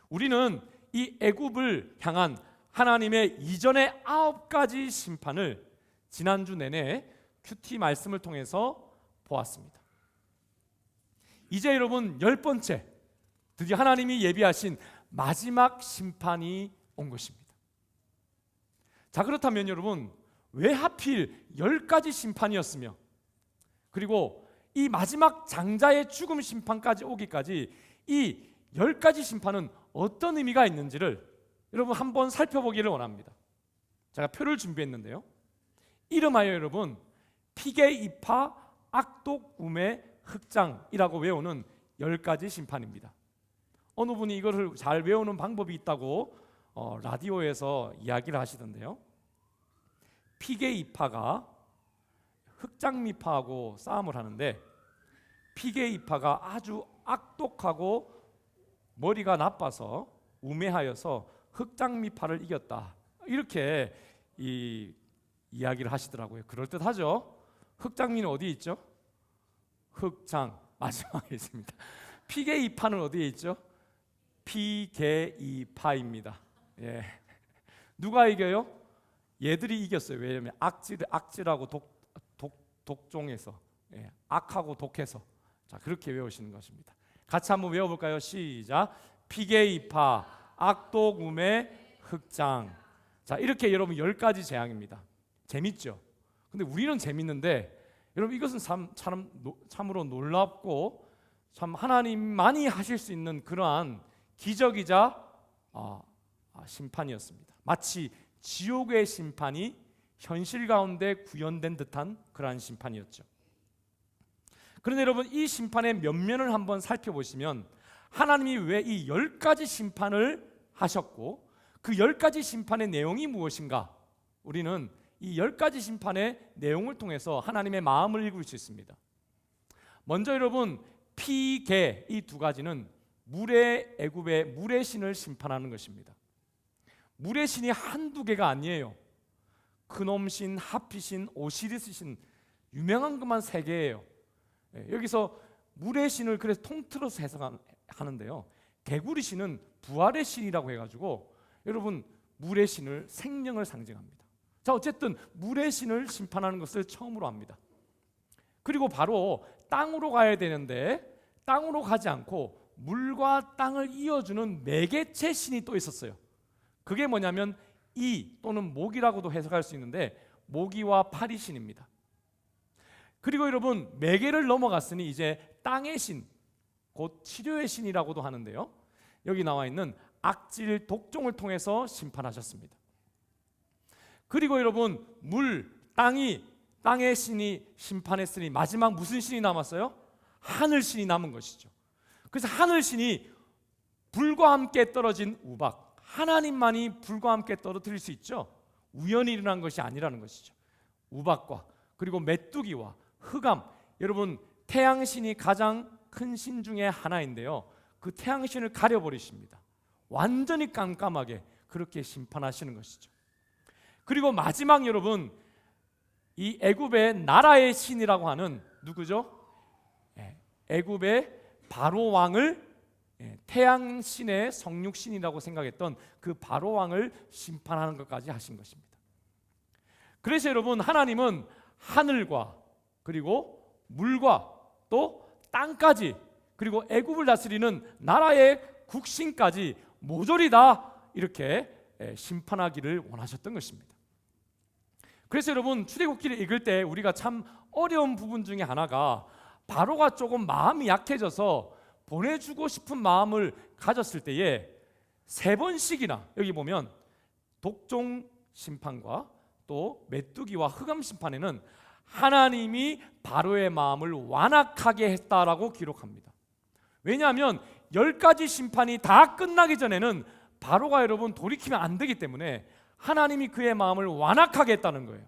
우리는 이 애굽을 향한 하나님의 이전의 9가지 심판을 지난주 내내 큐티 말씀을 통해서 보았습니다. 이제 여러분 10번째, 드디어 하나님이 예비하신 마지막 심판이 온 것입니다. 자, 그렇다면 여러분, 왜 하필 10가지 심판이었으며, 그리고 이 마지막 장자의 죽음 심판까지 오기까지 이 10가지 심판은 어떤 의미가 있는지를 여러분 한번 살펴보기를 원합니다. 제가 표를 준비했는데요, 이름하여 여러분 피계, 이파, 악독, 우매, 흑장이라고 외우는 10가지 심판입니다. 어느 분이 이거를 잘 외우는 방법이 있다고 라디오에서 이야기를 하시던데요, 피계, 이파가 흑장미파하고 싸움을 하는데 피계, 이파가 아주 악독하고 머리가 나빠서 우매하여서 흑장미파를 이겼다, 이렇게 이야기를 하시더라고요. 그럴듯하죠. 흑장미는 어디에 있죠? 흑장 마지막에 있습니다. 피계, 이파는 어디에 있죠? 피계, 이파입니다. 예. 누가 이겨요? 얘들이 이겼어요. 왜냐하면 악질하고 독종에서, 예, 악하고 독해서. 자, 그렇게 외우시는 것입니다. 같이 한번 외워볼까요? 시작. 피계, 이파, 악독, 우매, 흑장. 자, 이렇게 여러분 10가지 재앙입니다. 재밌죠? 근데 우리는 재밌는데 여러분, 이것은 참으로 놀랍고 참 하나님만이 하실 수 있는 그러한 기적이자 심판이었습니다. 마치 지옥의 심판이 현실 가운데 구현된 듯한 그러한 심판이었죠. 그런데 여러분, 이 심판의 면면을 한번 살펴보시면 하나님이 왜 이 10가지 심판을 하셨고 그 10가지 심판의 내용이 무엇인가, 우리는 이 10가지 심판의 내용을 통해서 하나님의 마음을 읽을 수 있습니다. 먼저 여러분, 피계, 이 두 가지는 물의, 애굽의 물의 신을 심판하는 것입니다. 물의 신이 한두 개가 아니에요. 그놈신, 하피신, 오시리스신, 유명한 것만 3개예요. 여기서 물의 신을 그래서 통틀어서 해석하는데요, 개구리 신은 부활의 신이라고 해가지고 여러분 물의 신을, 생명을 상징합니다. 자, 어쨌든 물의 신을 심판하는 것을 처음으로 합니다. 그리고 바로 땅으로 가야 되는데 땅으로 가지 않고 물과 땅을 이어주는 매개체 신이 또 있었어요. 그게 뭐냐면 이 또는 모기라고도 해석할 수 있는데 모기와 파리 신입니다. 그리고 여러분, 매개를 넘어갔으니 이제 땅의 신, 곧 치료의 신이라고도 하는데요, 여기 나와 있는 악질, 독종을 통해서 심판하셨습니다. 그리고 여러분, 물, 땅의 신이 심판했으니 마지막 무슨 신이 남았어요? 하늘 신이 남은 것이죠. 그래서 하늘 신이 불과 함께 떨어진 우박, 하나님만이 불과 함께 떨어뜨릴 수 있죠. 우연히 일어난 것이 아니라는 것이죠. 우박과 그리고 메뚜기와 흑암, 여러분 태양신이 가장 큰 신 중에 하나인데요, 그 태양신을 가려버리십니다. 완전히 깜깜하게 그렇게 심판하시는 것이죠. 그리고 마지막 여러분, 이 애굽의 나라의 신이라고 하는 누구죠? 애굽의 바로 왕을 태양 신의 성육 신이라고 생각했던 그 바로 왕을 심판하는 것까지 하신 것입니다. 그래서 여러분, 하나님은 하늘과 그리고 물과 또 땅까지 그리고 애굽을 다스리는 나라의 국신까지 모조리 다 이렇게 심판하기를 원하셨던 것입니다. 그래서 여러분, 출애굽기를 읽을 때 우리가 참 어려운 부분 중에 하나가 바로가 조금 마음이 약해져서 보내주고 싶은 마음을 가졌을 때에 3번씩이나 여기 보면 독종 심판과 또 메뚜기와 흑암 심판에는 하나님이 바로의 마음을 완악하게 했다라고 기록합니다. 왜냐하면 10가지 심판이 다 끝나기 전에는 바로가 여러분 돌이키면 안 되기 때문에 하나님이 그의 마음을 완악하게 했다는 거예요.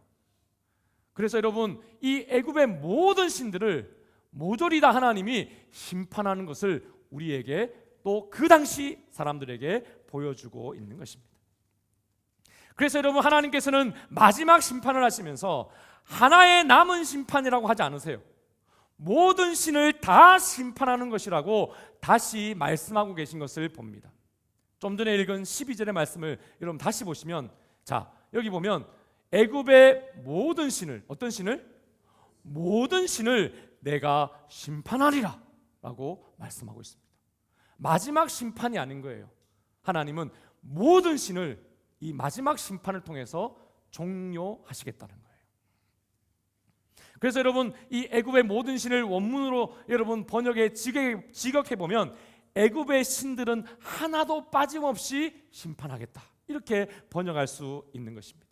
그래서 여러분, 이 애굽의 모든 신들을 모조리 다 하나님이 심판하는 것을 우리에게 또 그 당시 사람들에게 보여주고 있는 것입니다. 그래서 여러분, 하나님께서는 마지막 심판을 하시면서 하나의 남은 심판이라고 하지 않으세요. 모든 신을 다 심판하는 것이라고 다시 말씀하고 계신 것을 봅니다. 좀 전에 읽은 12절의 말씀을 여러분 다시 보시면, 자, 여기 보면 애굽의 모든 신을, 어떤 신을? 모든 신을 내가 심판하리라 라고 말씀하고 있습니다. 마지막 심판이 아닌 거예요. 하나님은 모든 신을 이 마지막 심판을 통해서 종료하시겠다는 거예요. 그래서 여러분, 이 애굽의 모든 신을 원문으로 여러분 번역에 직역해 보면 애굽의 신들은 하나도 빠짐없이 심판하겠다, 이렇게 번역할 수 있는 것입니다.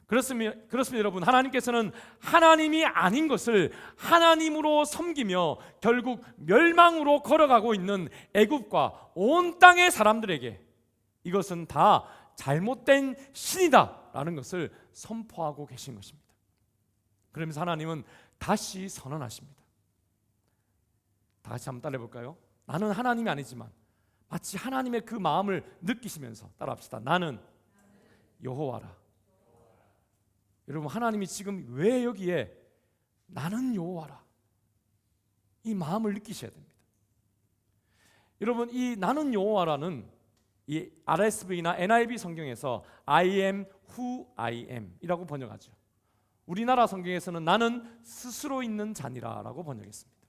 그렇습니다 여러분, 하나님께서는 하나님이 아닌 것을 하나님으로 섬기며 결국 멸망으로 걸어가고 있는 애굽과 온 땅의 사람들에게 이것은 다 잘못된 신이다 라는 것을 선포하고 계신 것입니다. 그러면서 하나님은 다시 선언하십니다. 다 같이 한번 따라해 볼까요? 나는 하나님이 아니지만 마치 하나님의 그 마음을 느끼시면서 따라합시다. 나는 여호와라. 여러분, 하나님이 지금 왜 여기에 나는 여호와라 이 마음을 느끼셔야 됩니다. 여러분, 이 나는 여호와라는 이 RSV나 NIV 성경에서 I am who I am 이라고 번역하죠. 우리나라 성경에서는 나는 스스로 있는 자니라라고 번역했습니다.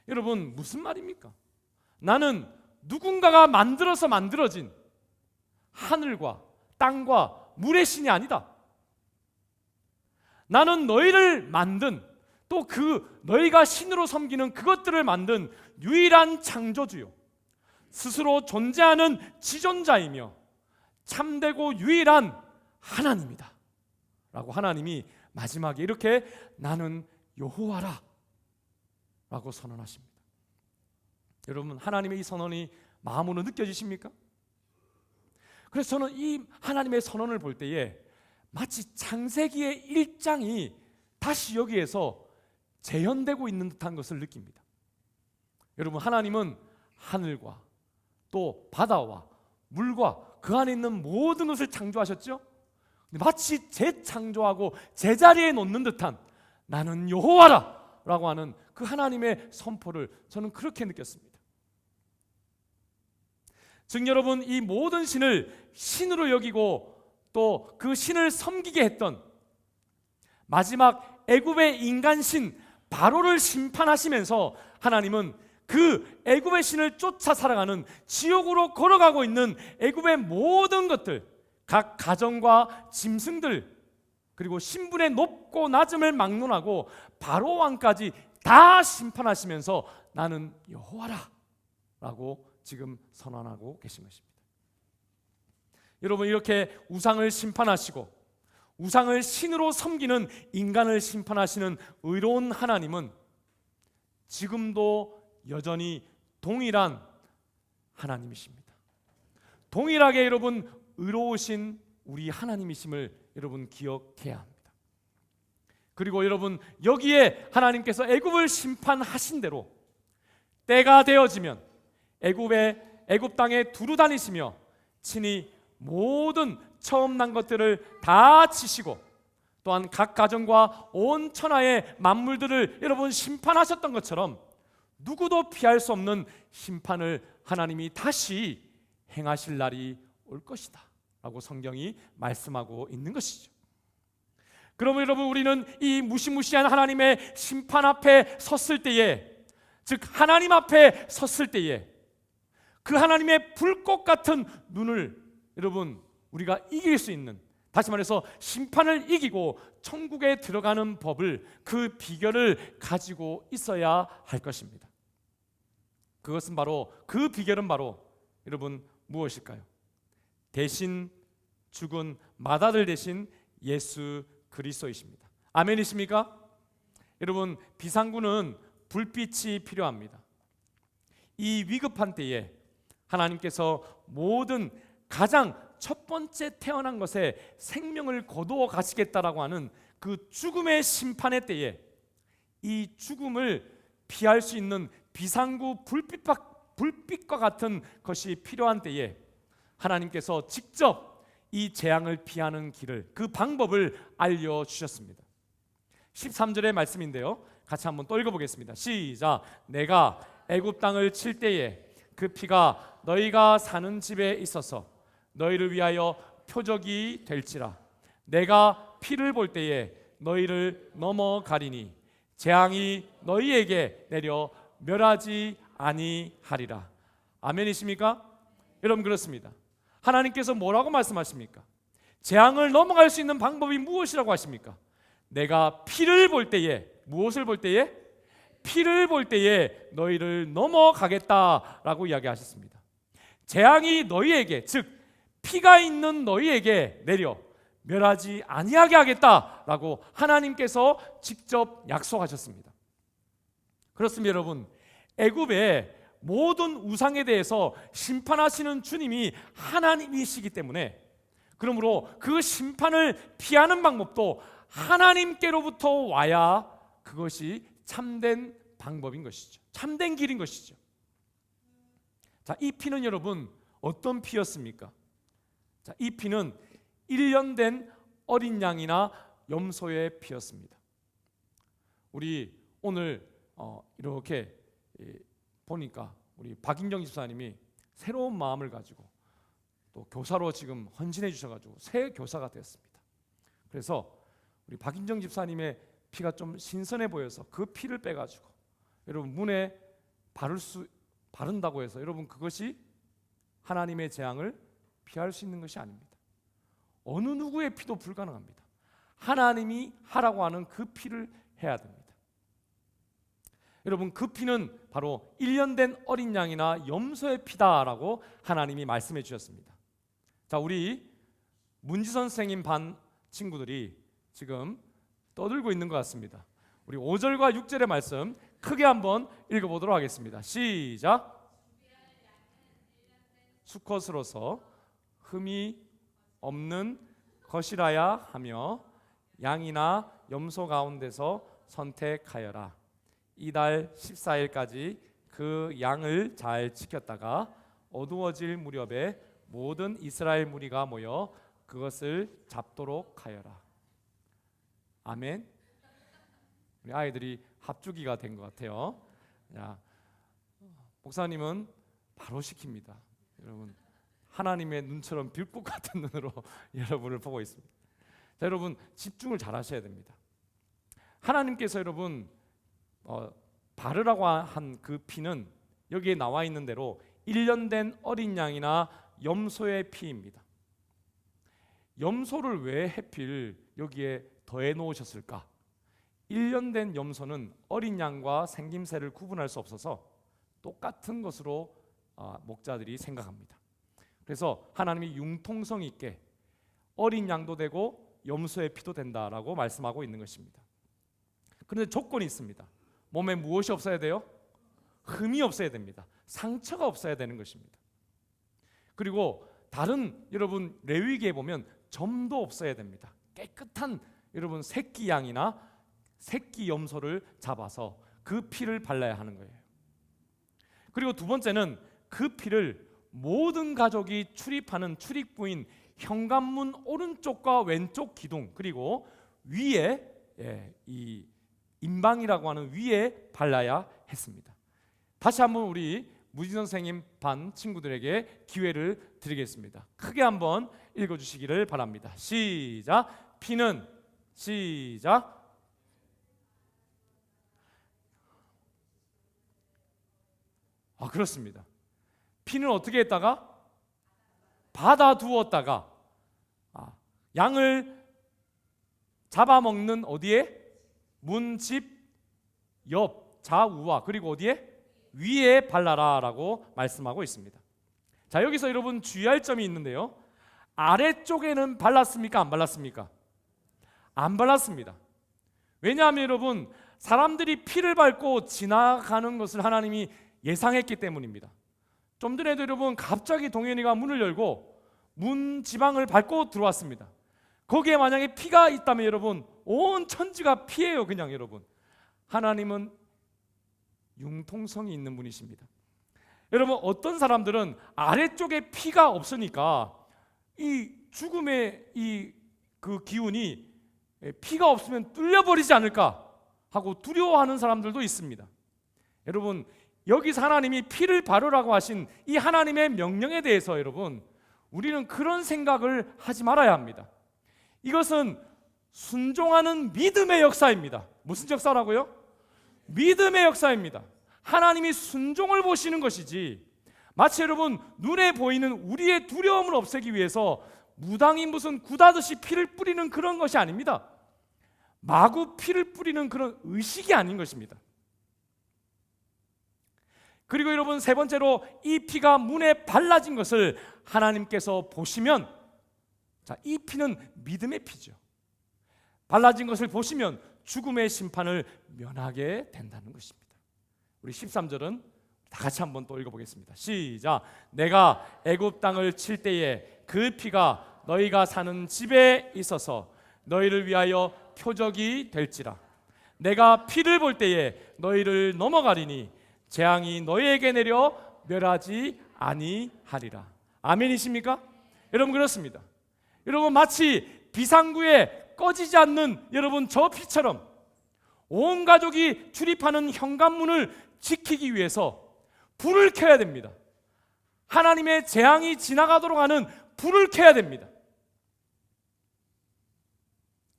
여러분, 무슨 말입니까? 나는 누군가가 만들어서 만들어진 하늘과 땅과 물의 신이 아니다. 나는 너희를 만든, 또 그 너희가 신으로 섬기는 그것들을 만든 유일한 창조주요, 스스로 존재하는 지존자이며 참되고 유일한 하나님이다 라고 하나님이 마지막에 이렇게 나는 여호와라 라고 선언하십니다. 여러분, 하나님의 이 선언이 마음으로 느껴지십니까? 그래서 저는 이 하나님의 선언을 볼 때에 마치 창세기의 1장이 다시 여기에서 재현되고 있는 듯한 것을 느낍니다. 여러분, 하나님은 하늘과 또 바다와 물과 그 안에 있는 모든 것을 창조하셨죠? 마치 재창조하고 제자리에 놓는 듯한 나는 여호와라 라고 하는 그 하나님의 선포를 저는 그렇게 느꼈습니다. 즉 여러분, 이 모든 신을 신으로 여기고 또 그 신을 섬기게 했던 마지막 애굽의 인간신 바로를 심판하시면서 하나님은 그 애굽의 신을 쫓아 살아가는, 지옥으로 걸어가고 있는 애굽의 모든 것들, 각 가정과 짐승들, 그리고 신분의 높고 낮음을 막론하고 바로 왕까지 다 심판하시면서 나는 여호와라 라고 지금 선언하고 계신 것입니다. 여러분, 이렇게 우상을 심판하시고 우상을 신으로 섬기는 인간을 심판하시는 의로운 하나님은 지금도 여전히 동일한 하나님이십니다. 동일하게 여러분 의로우신 우리 하나님이심을 여러분 기억해야 합니다. 그리고 여러분, 여기에 하나님께서 애굽을 심판하신 대로 때가 되어지면 애굽의 애굽 땅에 두루 다니시며 친히 모든 처음 난 것들을 다 치시고 또한 각 가정과 온 천하의 만물들을 여러분 심판하셨던 것처럼 누구도 피할 수 없는 심판을 하나님이 다시 행하실 날이 올 것이다 라고 성경이 말씀하고 있는 것이죠. 그러면 여러분, 우리는 이 무시무시한 하나님의 심판 앞에 섰을 때에, 즉 하나님 앞에 섰을 때에 그 하나님의 불꽃 같은 눈을 여러분 우리가 이길 수 있는, 다시 말해서 심판을 이기고 천국에 들어가는 법을, 그 비결을 가지고 있어야 할 것입니다. 그것은 바로, 그 비결은 바로 여러분 무엇일까요? 대신 죽은 맏아들 대신 예수 그리스도이십니다. 아멘이십니까? 여러분, 비상구는 불빛이 필요합니다. 이 위급한 때에 하나님께서 모든 가장 첫 번째 태어난 것에 생명을 거두어 가시겠다라고 하는 그 죽음의 심판의 때에 이 죽음을 피할 수 있는 비상구 불빛과 같은 것이 필요한 때에 하나님께서 직접 이 재앙을 피하는 길을, 그 방법을 알려주셨습니다. 13절의 말씀인데요, 같이 한번 또 읽어보겠습니다. 시작. 내가 애굽 땅을 칠 때에 그 피가 너희가 사는 집에 있어서 너희를 위하여 표적이 될지라. 내가 피를 볼 때에 너희를 넘어가리니 재앙이 너희에게 내려 멸하지 아니하리라. 아멘이십니까? 여러분, 그렇습니다. 하나님께서 뭐라고 말씀하십니까? 재앙을 넘어갈 수 있는 방법이 무엇이라고 하십니까? 내가 피를 볼 때에, 무엇을 볼 때에? 피를 볼 때에 너희를 넘어가겠다라고 이야기하셨습니다. 재앙이 너희에게, 즉 피가 있는 너희에게 내려 멸하지 아니하게 하겠다라고 하나님께서 직접 약속하셨습니다. 그렇습니다. 여러분, 애굽의 모든 우상에 대해서 심판하시는 주님이 하나님이시기 때문에, 그러므로 그 심판을 피하는 방법도 하나님께로부터 와야 그것이 참된 방법인 것이죠. 참된 길인 것이죠. 자, 이 피는 여러분 어떤 피였습니까? 자, 이 피는 1년 된 어린 양이나 염소의 피였습니다. 우리 오늘 이렇게 보니까 우리 박인정 집사님이 새로운 마음을 가지고 또 교사로 지금 헌신해 주셔가지고 새 교사가 되었습니다. 그래서 우리 박인정 집사님의 피가 좀 신선해 보여서 그 피를 빼가지고 여러분 문에 바른다고 해서 여러분 그것이 하나님의 재앙을 피할 수 있는 것이 아닙니다. 어느 누구의 피도 불가능합니다. 하나님이 하라고 하는 그 피를 해야 됩니다. 여러분, 그 피는 바로 1년 된 어린 양이나 염소의 피다라고 하나님이 말씀해 주셨습니다. 자, 우리 문지선 선생님 반 친구들이 지금 떠들고 있는 것 같습니다. 우리 5절과 6절의 말씀 크게 한번 읽어보도록 하겠습니다. 시작. 수컷으로서 흠이 없는 것이라야 하며 양이나 염소 가운데서 선택하여라. 이달 14일까지 그 양을 잘 지켰다가 어두워질 무렵에 모든 이스라엘 무리가 모여 그것을 잡도록 하여라. 아멘. 우리 아이들이 합주기가 된 것 같아요. 자, 목사님은 바로 시킵니다. 여러분, 하나님의 눈처럼 불꽃 같은 눈으로 여러분을 보고 있습니다. 자, 여러분 집중을 잘 하셔야 됩니다. 하나님께서 여러분 바르라고 한 그 피는 여기에 나와 있는 대로 1년 된 어린 양이나 염소의 피입니다. 염소를 왜 하필 여기에 더해 놓으셨을까? 1년 된 염소는 어린 양과 생김새를 구분할 수 없어서 똑같은 것으로 목자들이 생각합니다. 그래서 하나님이 융통성 있게 어린 양도 되고 염소의 피도 된다라고 말씀하고 있는 것입니다. 그런데 조건이 있습니다. 몸에 무엇이 없어야 돼요? 흠이 없어야 됩니다. 상처가 없어야 되는 것입니다. 그리고 다른 여러분 레위기에 보면 점도 없어야 됩니다. 깨끗한 여러분 새끼 양이나 새끼 염소를 잡아서 그 피를 발라야 하는 거예요. 그리고 두 번째는 그 피를 모든 가족이 출입하는 출입구인 현관문 오른쪽과 왼쪽 기둥, 그리고 위에 이 인방이라고 하는 위에 발라야 했습니다. 다시 한번 우리 무진 선생님 반 친구들에게 기회를 드리겠습니다. 크게 한번 읽어주시기를 바랍니다. 시작. 피는 시작. 그렇습니다. 피는 어떻게 했다가? 받아두었다가 양을 잡아먹는 어디에? 문집 옆 좌우와 그리고 어디에? 위에 발라라라고 말씀하고 있습니다. 자, 여기서 여러분 주의할 점이 있는데요. 아래쪽에는 발랐습니까? 안 발랐습니까? 안 발랐습니다. 왜냐하면 여러분, 사람들이 피를 밟고 지나가는 것을 하나님이 예상했기 때문입니다. 좀 전에도 여러분, 갑자기 동현이가 문을 열고 문 지방을 밟고 들어왔습니다. 거기에 만약에 피가 있다면 여러분, 온 천지가 피예요. 그냥 여러분, 하나님은 융통성이 있는 분이십니다. 여러분, 어떤 사람들은 아래쪽에 피가 없으니까 이 죽음의 그 기운이 피가 없으면 뚫려버리지 않을까 하고 두려워하는 사람들도 있습니다. 여러분, 여기서 하나님이 피를 바르라고 하신 이 하나님의 명령에 대해서 여러분, 우리는 그런 생각을 하지 말아야 합니다. 이것은 순종하는 믿음의 역사입니다. 무슨 역사라고요? 믿음의 역사입니다. 하나님이 순종을 보시는 것이지, 마치 여러분 눈에 보이는 우리의 두려움을 없애기 위해서 무당이 무슨 굿하듯이 피를 뿌리는 그런 것이 아닙니다. 마구 피를 뿌리는 그런 의식이 아닌 것입니다. 그리고 여러분, 세 번째로 이 피가 문에 발라진 것을 하나님께서 보시면, 자, 이 피는 믿음의 피죠. 발라진 것을 보시면 죽음의 심판을 면하게 된다는 것입니다. 우리 13절은 다 같이 한번 또 읽어보겠습니다. 시작. 내가 애굽 땅을 칠 때에 그 피가 너희가 사는 집에 있어서 너희를 위하여 표적이 될지라. 내가 피를 볼 때에 너희를 넘어가리니 재앙이 너희에게 내려 멸하지 아니하리라. 아멘이십니까? 여러분, 그렇습니다. 여러분, 마치 비상구에 꺼지지 않는 여러분 저 피처럼 온 가족이 출입하는 현관문을 지키기 위해서 불을 켜야 됩니다. 하나님의 재앙이 지나가도록 하는 불을 켜야 됩니다.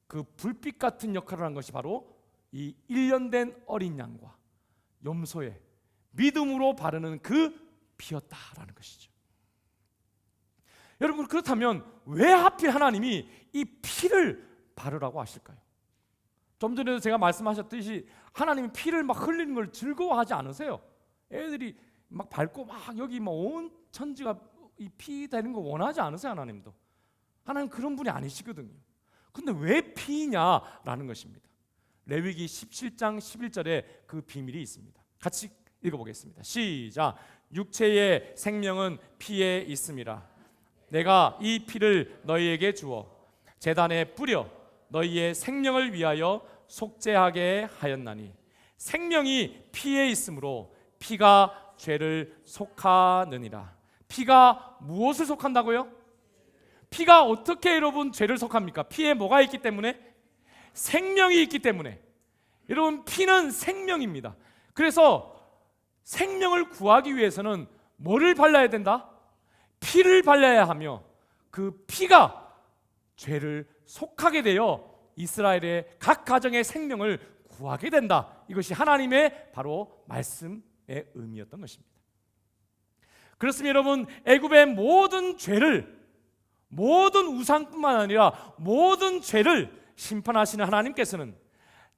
그 불빛 같은 역할을 한 것이 바로 이 1년 된 어린 양과 염소에 믿음으로 바르는 그 피였다라는 것이죠. 여러분, 그렇다면 왜 하필 하나님이 이 피를 바르라고 하실까요? 좀 전에도 제가 말씀하셨듯이 하나님이 피를 막 흘리는 걸 즐거워하지 않으세요. 애들이 막 밟고 막 여기 막 온 천지가 이 피 되는 거 원하지 않으세요. 하나님도. 하나님 그런 분이 아니시거든요. 근데 왜 피냐라는 것입니다. 레위기 17장 11절에 그 비밀이 있습니다. 같이 읽어보겠습니다. 시작. 육체의 생명은 피에 있음이라. 내가 이 피를 너희에게 주어 제단에 뿌려 너희의 생명을 위하여 속죄하게 하였나니, 생명이 피에 있으므로 피가 죄를 속하느니라. 피가 무엇을 속한다고요? 피가 어떻게 여러분 죄를 속합니까? 피에 뭐가 있기 때문에? 생명이 있기 때문에. 여러분, 피는 생명입니다. 그래서 생명을 구하기 위해서는 뭐를 발라야 된다? 피를 발라야 하며, 그 피가 죄를 속하게 되어 이스라엘의 각 가정의 생명을 구하게 된다. 이것이 하나님의 바로 말씀의 의미였던 것입니다. 그렇습니다. 여러분, 애굽의 모든 죄를, 모든 우상뿐만 아니라 모든 죄를 심판하시는 하나님께서는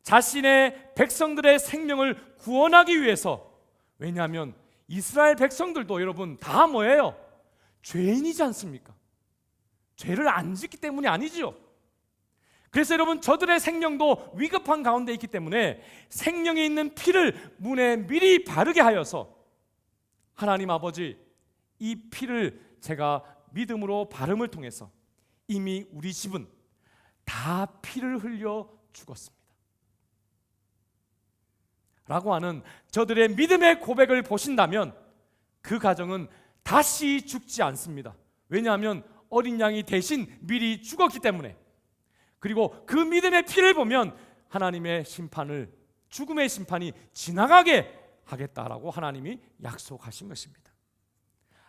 자신의 백성들의 생명을 구원하기 위해서, 왜냐하면 이스라엘 백성들도 여러분 다 뭐예요? 죄인이지 않습니까? 죄를 안 짓기 때문이 아니죠. 그래서 여러분, 저들의 생명도 위급한 가운데 있기 때문에 생명이 있는 피를 문에 미리 바르게 하여서, 하나님 아버지, 이 피를 제가 믿음으로 바름을 통해서 이미 우리 집은 다 피를 흘려 죽었습니다 라고 하는 저들의 믿음의 고백을 보신다면 그 가정은 다시 죽지 않습니다. 왜냐하면 어린 양이 대신 미리 죽었기 때문에. 그리고 그 믿음의 피를 보면 하나님의 심판을, 죽음의 심판이 지나가게 하겠다라고 하나님이 약속하신 것입니다.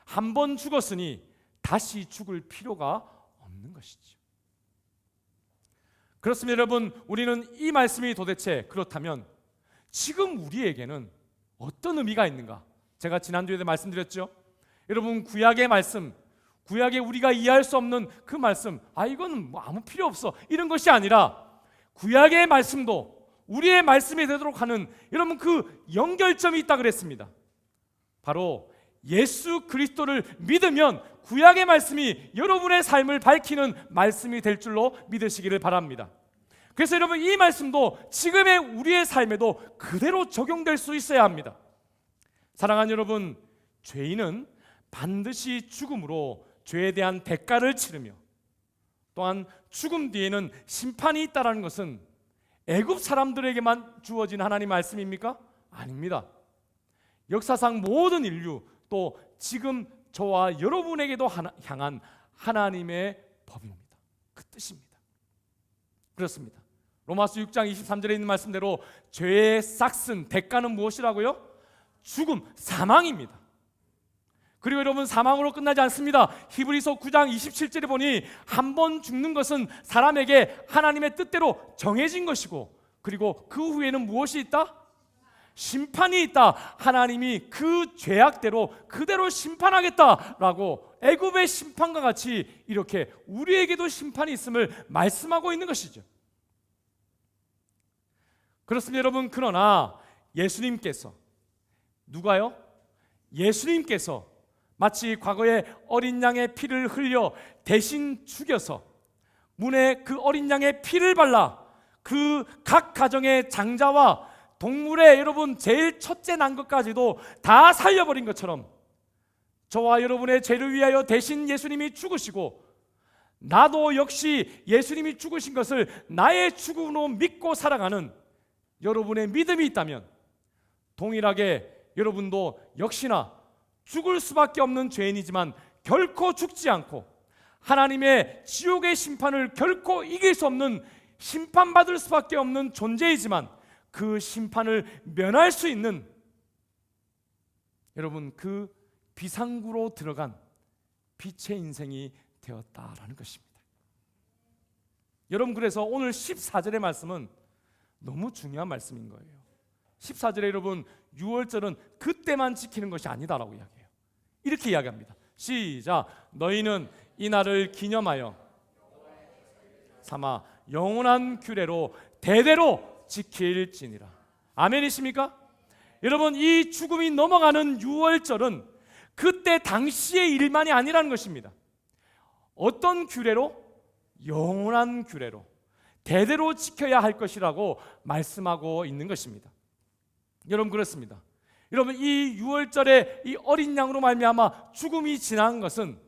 한 번 죽었으니 다시 죽을 필요가 없는 것이죠. 그렇습니다. 여러분, 우리는 이 말씀이 도대체 그렇다면 지금 우리에게는 어떤 의미가 있는가? 제가 지난주에도 말씀드렸죠. 여러분, 구약의 말씀, 구약에 우리가 이해할 수 없는 그 말씀, 이거는 뭐 아무 필요 없어, 이런 것이 아니라 구약의 말씀도 우리의 말씀이 되도록 하는, 여러분, 그 연결점이 있다 그랬습니다. 바로 예수 그리스도를 믿으면 구약의 말씀이 여러분의 삶을 밝히는 말씀이 될 줄로 믿으시기를 바랍니다. 그래서 여러분, 이 말씀도 지금의 우리의 삶에도 그대로 적용될 수 있어야 합니다. 사랑하는 여러분, 죄인은 반드시 죽음으로 죄에 대한 대가를 치르며, 또한 죽음 뒤에는 심판이 있다는 것은 애굽 사람들에게만 주어진 하나님 말씀입니까? 아닙니다. 역사상 모든 인류, 또 지금 저와 여러분에게도 향한 하나님의 법입니다. 그 뜻입니다. 그렇습니다. 로마서 6장 23절에 있는 말씀대로 죄의 싹슨 대가는 무엇이라고요? 죽음, 사망입니다. 그리고 여러분, 사망으로 끝나지 않습니다. 히브리서 9장 27절에 보니 한 번 죽는 것은 사람에게 하나님의 뜻대로 정해진 것이고, 그리고 그 후에는 무엇이 있다? 심판이 있다. 하나님이 그 죄악대로 그대로 심판하겠다라고 애굽의 심판과 같이 이렇게 우리에게도 심판이 있음을 말씀하고 있는 것이죠. 그렇습니다, 여러분. 그러나 예수님께서, 누가요? 예수님께서 마치 과거에 어린 양의 피를 흘려 대신 죽여서 문에 그 어린 양의 피를 발라 그 각 가정의 장자와 동물의, 여러분, 제일 첫째 난 것까지도 다 살려버린 것처럼 저와 여러분의 죄를 위하여 대신 예수님이 죽으시고, 나도 역시 예수님이 죽으신 것을 나의 죽음으로 믿고 살아가는 여러분의 믿음이 있다면, 동일하게 여러분도 역시나 죽을 수밖에 없는 죄인이지만 결코 죽지 않고 하나님의 지옥의 심판을 결코 이길 수 없는, 심판받을 수밖에 없는 존재이지만 그 심판을 면할 수 있는, 여러분, 그 비상구로 들어간 빛의 인생이 되었다라는 것입니다. 여러분, 그래서 오늘 14절의 말씀은 너무 중요한 말씀인 거예요. 14절에 여러분, 유월절은 그때만 지키는 것이 아니다라고 이야기해요. 이렇게 이야기합니다. 시작. 너희는 이 날을 기념하여 삼아 영원한 규례로 대대로 지킬지니라. 아멘이십니까? 여러분, 이 죽음이 넘어가는 유월절은 그때 당시의 일만이 아니라는 것입니다. 어떤 규례로? 영원한 규례로 대대로 지켜야 할 것이라고 말씀하고 있는 것입니다. 여러분, 그렇습니다. 여러분, 이 유월절에 이 어린 양으로 말미암아 죽음이 지난 것은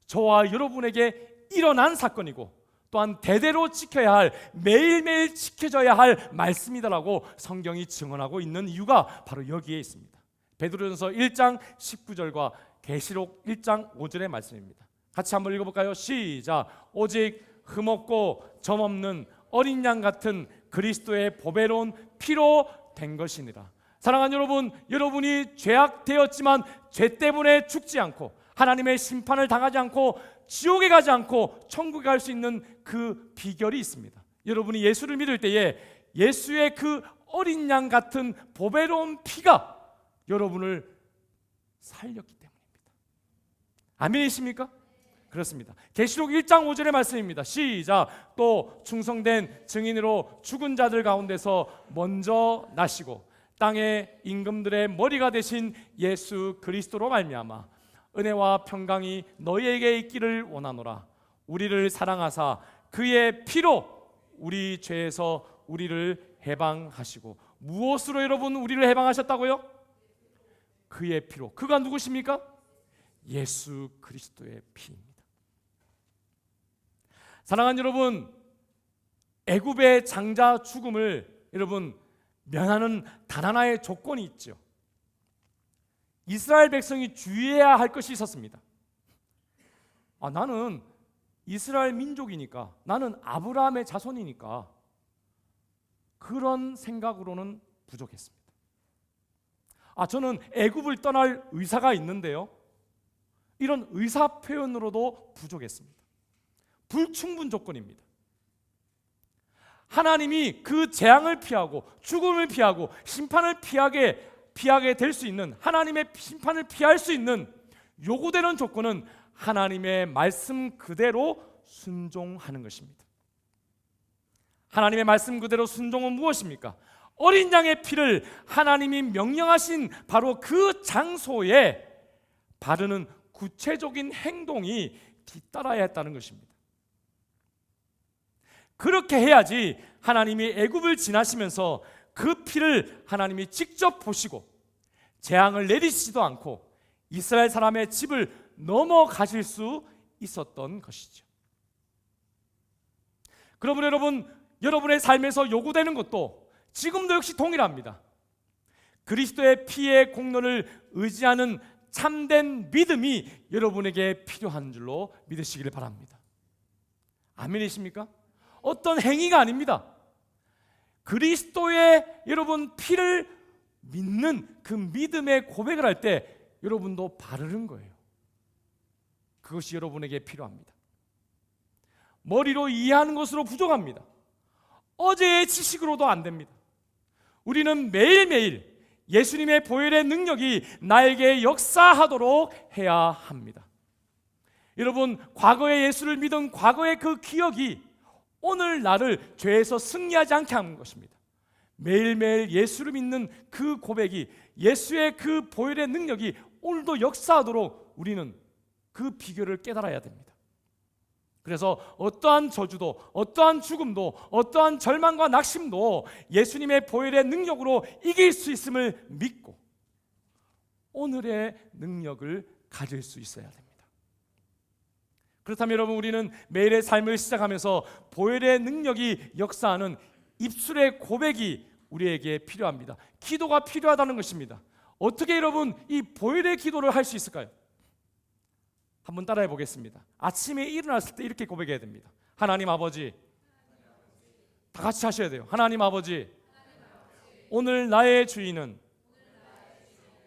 저와 여러분에게 일어난 사건이고, 또한 대대로 지켜야 할, 매일매일 지켜져야 할 말씀이다라고 성경이 증언하고 있는 이유가 바로 여기에 있습니다. 베드로전서 1장 19절과 계시록 1장 5절의 말씀입니다. 같이 한번 읽어볼까요? 시작. 오직 흠없고 점없는 어린 양 같은 그리스도의 보배로운 피로 된 것이니라. 사랑하는 여러분, 여러분이 죄악되었지만 죄 때문에 죽지 않고 하나님의 심판을 당하지 않고 지옥에 가지 않고 천국에 갈 수 있는 그 비결이 있습니다. 여러분이 예수를 믿을 때에 예수의 그 어린 양 같은 보배로운 피가 여러분을 살렸기 때문입니다. 아멘이십니까? 그렇습니다. 계시록 1장 5절의 말씀입니다. 시작. 또 충성된 증인으로 죽은 자들 가운데서 먼저 나시고 땅의 임금들의 머리가 되신 예수 그리스도로 말미암아 은혜와 평강이 너희에게 있기를 원하노라. 우리를 사랑하사 그의 피로 우리 죄에서 우리를 해방하시고, 무엇으로 여러분 우리를 해방하셨다고요? 그의 피로. 그가 누구십니까? 예수 그리스도의 피입니다. 사랑하는 여러분, 애굽의 장자 죽음을 여러분 면하는 단 하나의 조건이 있죠. 이스라엘 백성이 주의해야 할 것이 있었습니다. 나는 이스라엘 민족이니까, 나는 아브라함의 자손이니까 그런 생각으로는 부족했습니다. 저는 애굽을 떠날 의사가 있는데요, 이런 의사 표현으로도 부족했습니다. 불충분 조건입니다. 하나님이 그 재앙을 피하고 죽음을 피하고 심판을 피하게 될 수 있는, 하나님의 심판을 피할 수 있는 요구되는 조건은 하나님의 말씀 그대로 순종하는 것입니다. 하나님의 말씀 그대로 순종은 무엇입니까? 어린 양의 피를 하나님이 명령하신 바로 그 장소에 바르는 구체적인 행동이 뒤따라야 했다는 것입니다. 그렇게 해야지 하나님이 애굽을 지나시면서 그 피를 하나님이 직접 보시고 재앙을 내리시지도 않고 이스라엘 사람의 집을 넘어가실 수 있었던 것이죠. 그러므로 여러분의 삶에서 요구되는 것도 지금도 역시 동일합니다. 그리스도의 피의 공로를 의지하는 참된 믿음이 여러분에게 필요한 줄로 믿으시기를 바랍니다. 아멘이십니까? 어떤 행위가 아닙니다. 그리스도의 여러분 피를 믿는 그 믿음의 고백을 할 때 여러분도 바르는 거예요. 그것이 여러분에게 필요합니다. 머리로 이해하는 것으로 부족합니다. 어제의 지식으로도 안 됩니다. 우리는 매일매일 예수님의 보혈의 능력이 나에게 역사하도록 해야 합니다. 여러분, 과거에 예수를 믿은 과거의 그 기억이 오늘 나를 죄에서 승리하지 않게 하는 것입니다. 매일매일 예수를 믿는 그 고백이, 예수의 그 보혈의 능력이 오늘도 역사하도록 우리는 그 비결을 깨달아야 됩니다. 그래서 어떠한 저주도, 어떠한 죽음도, 어떠한 절망과 낙심도 예수님의 보혈의 능력으로 이길 수 있음을 믿고 오늘의 능력을 가질 수 있어야 됩니다. 그렇다면 여러분, 우리는 매일의 삶을 시작하면서 보혈의 능력이 역사하는 입술의 고백이 우리에게 필요합니다. 기도가 필요하다는 것입니다. 어떻게 여러분 이 보혈의 기도를 할 수 있을까요? 한번 따라해 보겠습니다. 아침에 일어났을 때 이렇게 고백해야 됩니다. 하나님 아버지, 다 같이 하셔야 돼요. 하나님 아버지, 오늘 나의 주인은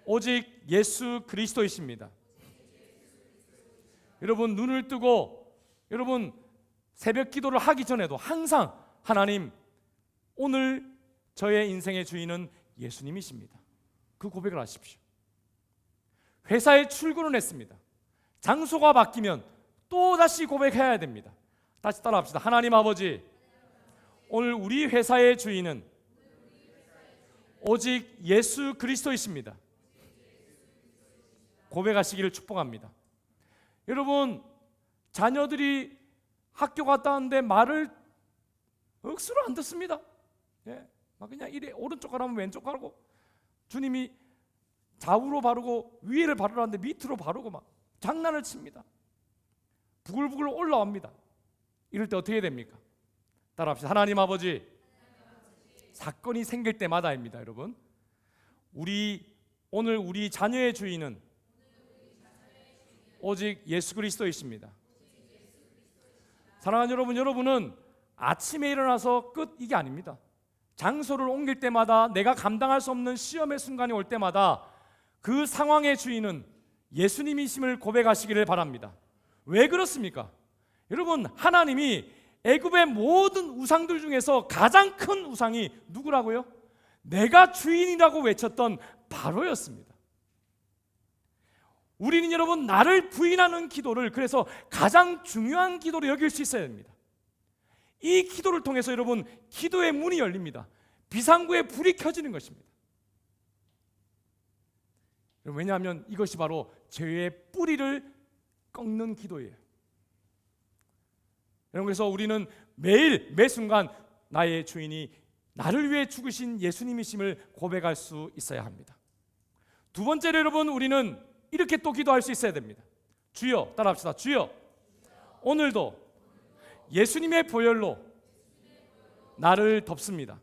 오직 예수 그리스도이십니다. 여러분, 눈을 뜨고 여러분 새벽 기도를 하기 전에도 항상 하나님, 오늘 저의 인생의 주인은 예수님이십니다. 그 고백을 하십시오. 회사에 출근을 했습니다. 장소가 바뀌면 또 다시 고백해야 됩니다. 다시 따라합시다. 하나님 아버지, 오늘 우리 회사의 주인은 오직 예수 그리스도이십니다. 고백하시기를 축복합니다. 여러분, 자녀들이 학교 갔다 왔는데 말을 억수로 안 듣습니다. 막 그냥 이래 오른쪽 가라면 왼쪽 가고, 주님이 좌우로 바르고 위를 바르라는데 밑으로 바르고 막 장난을 칩니다. 부글부글 올라옵니다. 이럴 때 어떻게 해야 됩니까? 따라합시다. 하나님 아버지, 사건이 생길 때마다입니다. 여러분, 오늘 우리 자녀의 주인은 오직 예수 그리스도이십니다. 사랑하는 여러분, 여러분은 아침에 일어나서 끝, 이게 아닙니다. 장소를 옮길 때마다, 내가 감당할 수 없는 시험의 순간이 올 때마다 그 상황의 주인은 예수님이심을 고백하시기를 바랍니다. 왜 그렇습니까? 여러분, 하나님이 애굽의 모든 우상들 중에서 가장 큰 우상이 누구라고요? 내가 주인이라고 외쳤던 바로였습니다. 우리는 여러분, 나를 부인하는 기도를 그래서 가장 중요한 기도로 여길 수 있어야 됩니다. 이 기도를 통해서 여러분, 기도의 문이 열립니다. 비상구의 불이 켜지는 것입니다. 왜냐하면 이것이 바로 죄의 뿌리를 꺾는 기도예요. 여러분, 그래서 우리는 매일 매 순간 나의 주인이 나를 위해 죽으신 예수님이심을 고백할 수 있어야 합니다. 두 번째로 여러분, 우리는 이렇게 또 기도할 수 있어야 됩니다. 주여, 따라합시다. 주여, 오늘도 예수님의 보혈로 나를 덮습니다.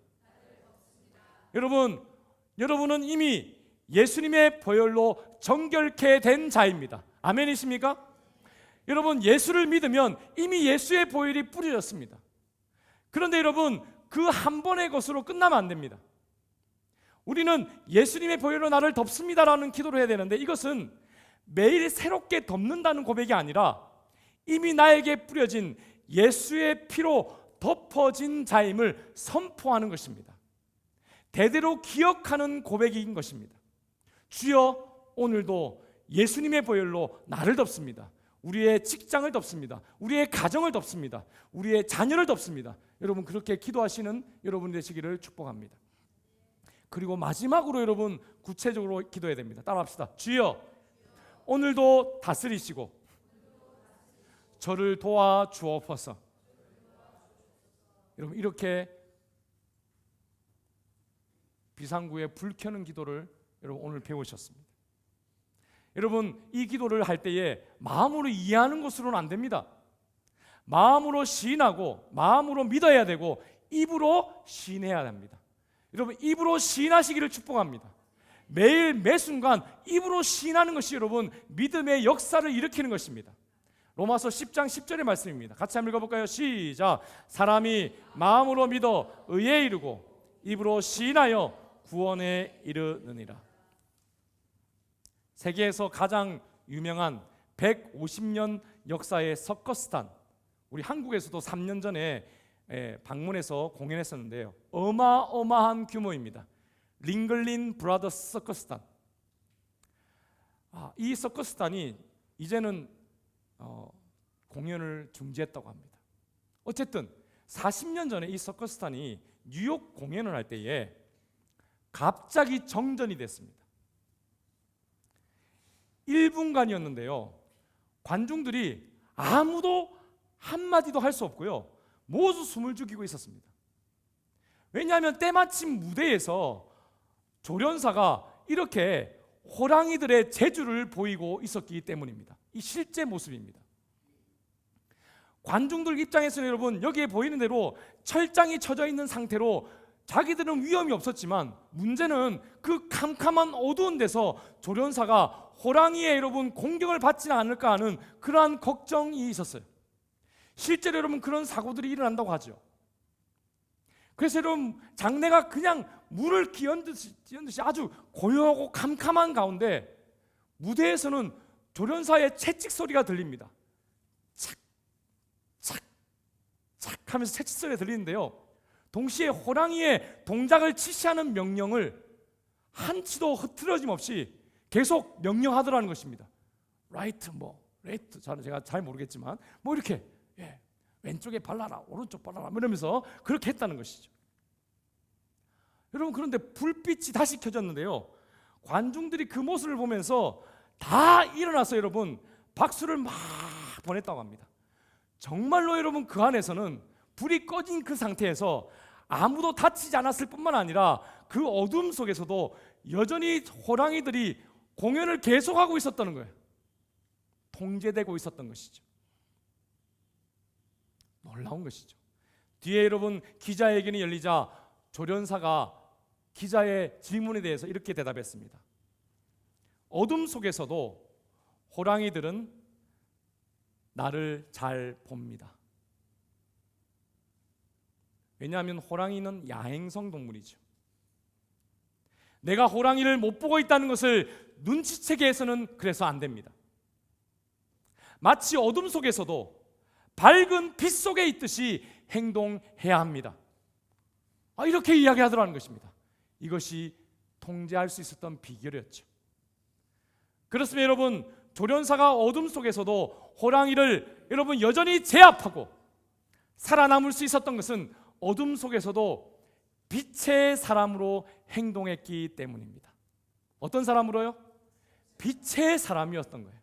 여러분은 이미 예수님의 보혈로 정결케 된 자입니다. 아멘이십니까? 여러분, 예수를 믿으면 이미 예수의 보혈이 뿌려졌습니다. 그런데 여러분, 그 한 번의 것으로 끝나면 안 됩니다. 우리는 예수님의 보혈로 나를 덮습니다라는 기도를 해야 되는데, 이것은 매일 새롭게 덮는다는 고백이 아니라 이미 나에게 뿌려진 예수의 피로 덮어진 자임을 선포하는 것입니다. 대대로 기억하는 고백인 것입니다. 주여, 오늘도 예수님의 보혈로 나를 덮습니다. 우리의 직장을 덮습니다. 우리의 가정을 덮습니다. 우리의 자녀를 덮습니다. 여러분, 그렇게 기도하시는 여러분 되시기를 축복합니다. 그리고 마지막으로 여러분, 구체적으로 기도해야 됩니다. 따라합시다. 주여, 오늘도 다스리시고 저를 도와 주옵소서. 여러분, 이렇게 비상구에 불 켜는 기도를 여러분 오늘 배우셨습니다. 여러분, 이 기도를 할 때에 마음으로 이해하는 것으로는 안 됩니다. 마음으로 시인하고 마음으로 믿어야 되고 입으로 시인해야 합니다. 여러분, 입으로 시인하시기를 축복합니다. 매일 매순간 입으로 시인하는 것이 여러분 믿음의 역사를 일으키는 것입니다. 로마서 10장 10절의 말씀입니다. 같이 한번 읽어볼까요? 시작. 사람이 마음으로 믿어 의에 이르고 입으로 시인하여 구원에 이르느니라. 세계에서 가장 유명한 150년 역사의 서커스단, 우리 한국에서도 3년 전에 방문해서 공연했었는데요, 어마어마한 규모입니다. 링글린 브라더스 서커스단. 이 서커스단이 이제는 공연을 중지했다고 합니다. 어쨌든 40년 전에 이 서커스단이 뉴욕 공연을 할 때에 갑자기 정전이 됐습니다. 1분간이었는데요, 관중들이 아무도 한마디도 할 수 없고요, 모두 숨을 죽이고 있었습니다. 왜냐하면 때마침 무대에서 조련사가 이렇게 호랑이들의 재주를 보이고 있었기 때문입니다. 이 실제 모습입니다. 관중들 입장에서는 여러분, 여기에 보이는 대로 철장이 쳐져 있는 상태로 자기들은 위험이 없었지만, 문제는 그 캄캄한 어두운 데서 조련사가 호랑이의 여러분 공격을 받지는 않을까 하는 그러한 걱정이 있었어요. 실제로 여러분 그런 사고들이 일어난다고 하죠. 그래서 여러분, 장내가 그냥 물을 끼얹듯이 아주 고요하고 캄캄한 가운데 무대에서는 조련사의 채찍 소리가 들립니다. 착, 착, 착 하면서 채찍 소리가 들리는데요, 동시에 호랑이의 동작을 지시하는 명령을 한치도 흐트러짐 없이 계속 명령하더라는 것입니다. 라이트, 레이트, 제가 잘 모르겠지만 이렇게 왼쪽에 발라라, 오른쪽 발라라 이러면서 그렇게 했다는 것이죠. 여러분, 그런데 불빛이 다시 켜졌는데요, 관중들이 그 모습을 보면서 다 일어나서 여러분 박수를 막 보냈다고 합니다. 정말로 여러분, 그 안에서는 불이 꺼진 그 상태에서 아무도 다치지 않았을 뿐만 아니라 그 어둠 속에서도 여전히 호랑이들이 공연을 계속하고 있었다는 거예요. 통제되고 있었던 것이죠. 놀라운 것이죠. 뒤에 여러분 기자회견이 열리자 조련사가 기자의 질문에 대해서 이렇게 대답했습니다. 어둠 속에서도 호랑이들은 나를 잘 봅니다. 왜냐하면 호랑이는 야행성 동물이죠. 내가 호랑이를 못 보고 있다는 것을 눈치채게 해서는 그래서 안 됩니다. 마치 어둠 속에서도 밝은 빛 속에 있듯이 행동해야 합니다. 이렇게 이야기하더라는 것입니다. 이것이 통제할 수 있었던 비결이었죠. 그렇습니다. 여러분, 조련사가 어둠 속에서도 호랑이를 여러분 여전히 제압하고 살아남을 수 있었던 것은 어둠 속에서도 빛의 사람으로 행동했기 때문입니다. 어떤 사람으로요? 빛의 사람이었던 거예요.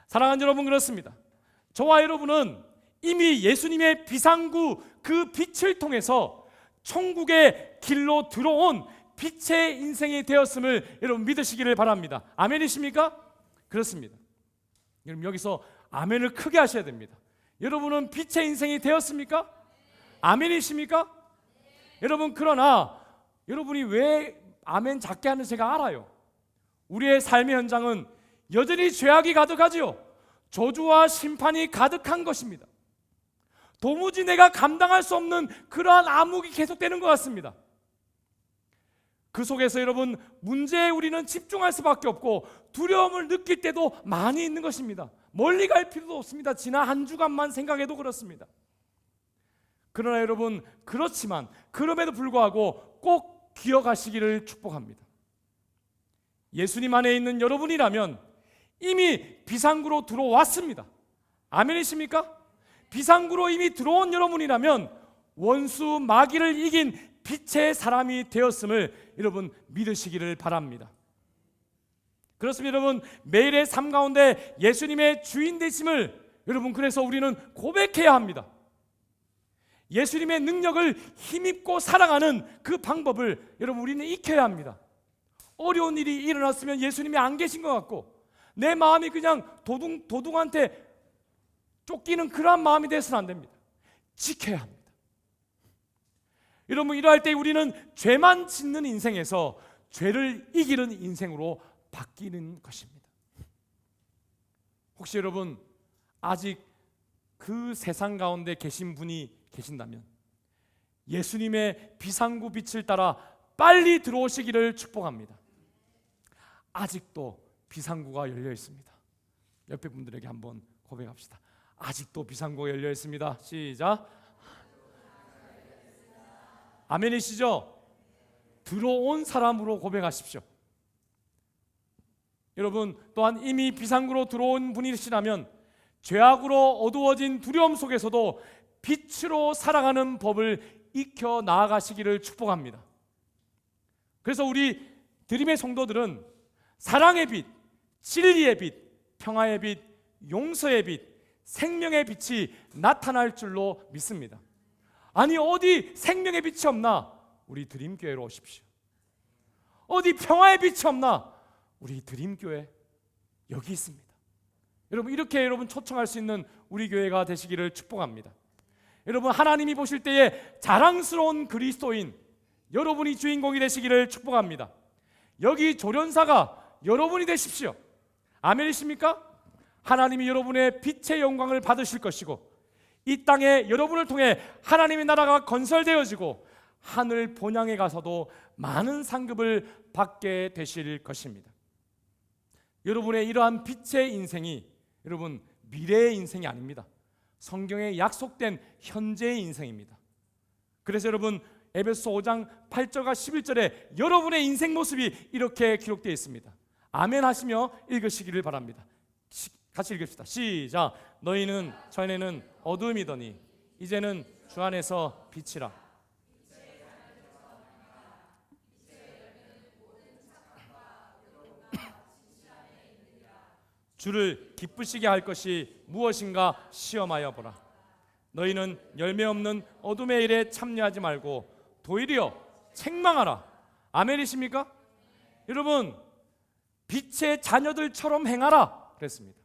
사랑하는 여러분, 그렇습니다. 저와 여러분은 이미 예수님의 비상구 그 빛을 통해서 천국의 길로 들어온 빛의 인생이 되었음을 여러분 믿으시기를 바랍니다. 아멘이십니까? 그렇습니다. 여러분, 여기서 아멘을 크게 하셔야 됩니다. 여러분은 빛의 인생이 되었습니까? 아멘이십니까? 여러분, 그러나 여러분이 왜 아멘 작게 하는 제가 알아요. 우리의 삶의 현장은 여전히 죄악이 가득하지요. 저주와 심판이 가득한 것입니다. 도무지 내가 감당할 수 없는 그러한 암흑이 계속되는 것 같습니다. 그 속에서 여러분, 문제에 우리는 집중할 수밖에 없고 두려움을 느낄 때도 많이 있는 것입니다. 멀리 갈 필요도 없습니다. 지난 한 주간만 생각해도 그렇습니다. 그러나 여러분, 그렇지만 그럼에도 불구하고 꼭 기억하시기를 축복합니다. 예수님 안에 있는 여러분이라면 이미 비상구로 들어왔습니다. 아멘이십니까? 비상구로 이미 들어온 여러분이라면 원수 마귀를 이긴 빛의 사람이 되었음을 여러분 믿으시기를 바랍니다. 그렇습니다. 여러분, 매일의 삶 가운데 예수님의 주인 되심을 여러분, 그래서 우리는 고백해야 합니다. 예수님의 능력을 힘입고 살아가는 그 방법을 여러분, 우리는 익혀야 합니다. 어려운 일이 일어났으면 예수님이 안 계신 것 같고 내 마음이 그냥 도둑한테 쫓기는 그러한 마음이 되어서는 안 됩니다. 지켜야 합니다. 여러분, 이러할 때 우리는 죄만 짓는 인생에서 죄를 이기는 인생으로 바뀌는 것입니다. 혹시 여러분 아직 그 세상 가운데 계신 분이 계신다면 예수님의 비상구 빛을 따라 빨리 들어오시기를 축복합니다. 아직도 비상구가 열려 있습니다. 옆에 분들에게 한번 고백합시다. 아직도 비상구가 열려 있습니다. 시작. 아멘이시죠? 들어온 사람으로 고백하십시오. 여러분, 또한 이미 비상구로 들어온 분이시라면 죄악으로 어두워진 두려움 속에서도 빛으로 살아가는 법을 익혀 나아가시기를 축복합니다. 그래서 우리 드림의 성도들은 사랑의 빛, 진리의 빛, 평화의 빛, 용서의 빛, 생명의 빛이 나타날 줄로 믿습니다. 아니, 어디 생명의 빛이 없나? 우리 드림교회로 오십시오. 어디 평화의 빛이 없나? 우리 드림교회 여기 있습니다. 여러분, 이렇게 여러분 초청할 수 있는 우리 교회가 되시기를 축복합니다. 여러분, 하나님이 보실 때에 자랑스러운 그리스도인 여러분이 주인공이 되시기를 축복합니다. 여기 조련사가 여러분이 되십시오. 아멘이십니까? 하나님이 여러분의 빛의 영광을 받으실 것이고 이 땅에 여러분을 통해 하나님의 나라가 건설되어지고 하늘 본향에 가서도 많은 상급을 받게 되실 것입니다. 여러분의 이러한 빛의 인생이 여러분 미래의 인생이 아닙니다. 성경에 약속된 현재의 인생입니다. 그래서 여러분 에베소 5장 8절과 11절에 여러분의 인생 모습이 이렇게 기록되어 있습니다. 아멘 하시며 읽으시기를 바랍니다. 같이 읽읍시다. 시작. 너희는 전에는 어둠이더니 이제는 주 안에서 빛이라. 주를 기쁘시게 할 것이 무엇인가 시험하여 보라. 너희는 열매 없는 어둠의 일에 참여하지 말고 도리어 책망하라. 아멘이십니까? 여러분, 빛의 자녀들처럼 행하라 그랬습니다.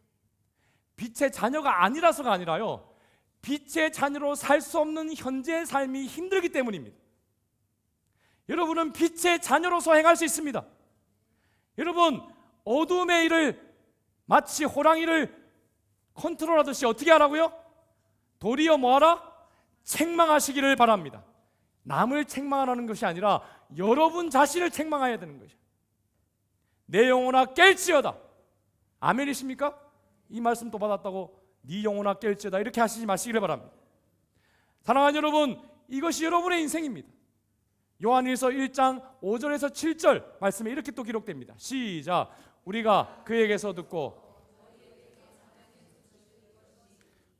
빛의 자녀가 아니라서가 아니라요, 빛의 자녀로 살 수 없는 현재의 삶이 힘들기 때문입니다. 여러분은 빛의 자녀로서 행할 수 있습니다. 여러분, 어둠의 일을 마치 호랑이를 컨트롤하듯이 어떻게 하라고요? 도리어 뭐하라? 책망하시기를 바랍니다. 남을 책망하라는 것이 아니라 여러분 자신을 책망해야 되는 것이에요. 내 영혼아 깰지어다. 아멘이십니까? 이 말씀 또 받았다고 네 영혼아 깰지어다 이렇게 하시지 마시기를 바랍니다. 사랑하는 여러분, 이것이 여러분의 인생입니다. 요한일서 1장 5절에서 7절 말씀에 이렇게 또 기록됩니다. 시작. 우리가 그에게서 듣고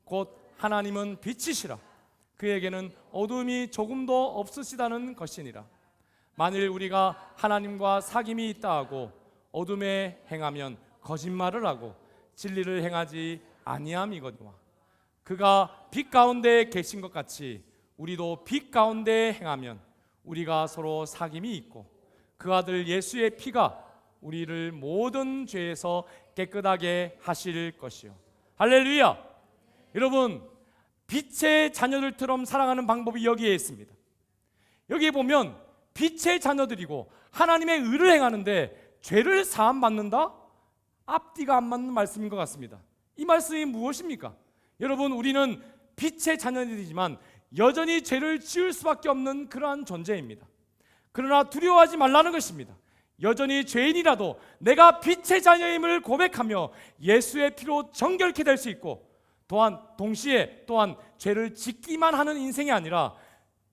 곧 하나님은 빛이시라. 그에게는 어둠이 조금도 없으시다는 것이니라. 만일 우리가 하나님과 사귐이 있다 하고 어둠에 행하면 거짓말을 하고 진리를 행하지 아니함이거니와 그가 빛 가운데 계신 것 같이 우리도 빛 가운데 행하면 우리가 서로 사귐이 있고 그 아들 예수의 피가 우리를 모든 죄에서 깨끗하게 하실 것이요. 할렐루야. 여러분, 빛의 자녀들처럼 살아가는 방법이 여기에 있습니다. 여기 보면 빛의 자녀들이고 하나님의 의를 행하는데 죄를 사함받는다? 앞뒤가 안 맞는 말씀인 것 같습니다. 이 말씀이 무엇입니까? 여러분, 우리는 빛의 자녀들이지만 여전히 죄를 지을 수밖에 없는 그러한 존재입니다. 그러나 두려워하지 말라는 것입니다. 여전히 죄인이라도 내가 빛의 자녀임을 고백하며 예수의 피로 정결케 될 수 있고, 또한 동시에 죄를 짓기만 하는 인생이 아니라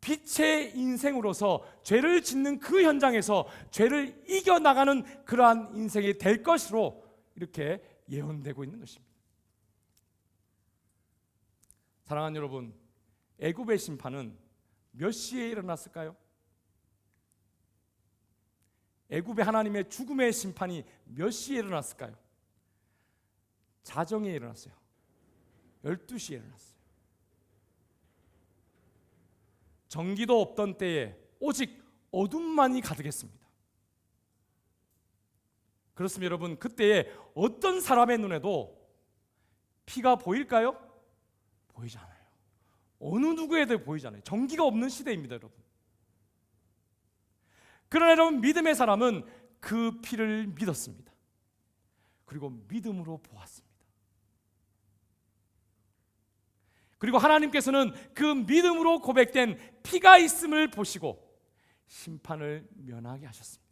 빛의 인생으로서 죄를 짓는 그 현장에서 죄를 이겨나가는 그러한 인생이 될 것으로 이렇게 예언되고 있는 것입니다. 사랑하는 여러분, 애굽의 심판은 몇 시에 일어났을까요? 애굽의 하나님의 죽음의 심판이 몇 시에 일어났을까요? 자정에 일어났어요. 12시에 일어났어요. 전기도 없던 때에 오직 어둠만이 가득했습니다. 그렇습니다. 여러분, 그때에 어떤 사람의 눈에도 피가 보일까요? 보이지 않아요. 어느 누구에도 보이지 않아요. 전기가 없는 시대입니다, 여러분. 그러나 여러분, 믿음의 사람은 그 피를 믿었습니다. 그리고 믿음으로 보았습니다. 그리고 하나님께서는 그 믿음으로 고백된 피가 있음을 보시고 심판을 면하게 하셨습니다.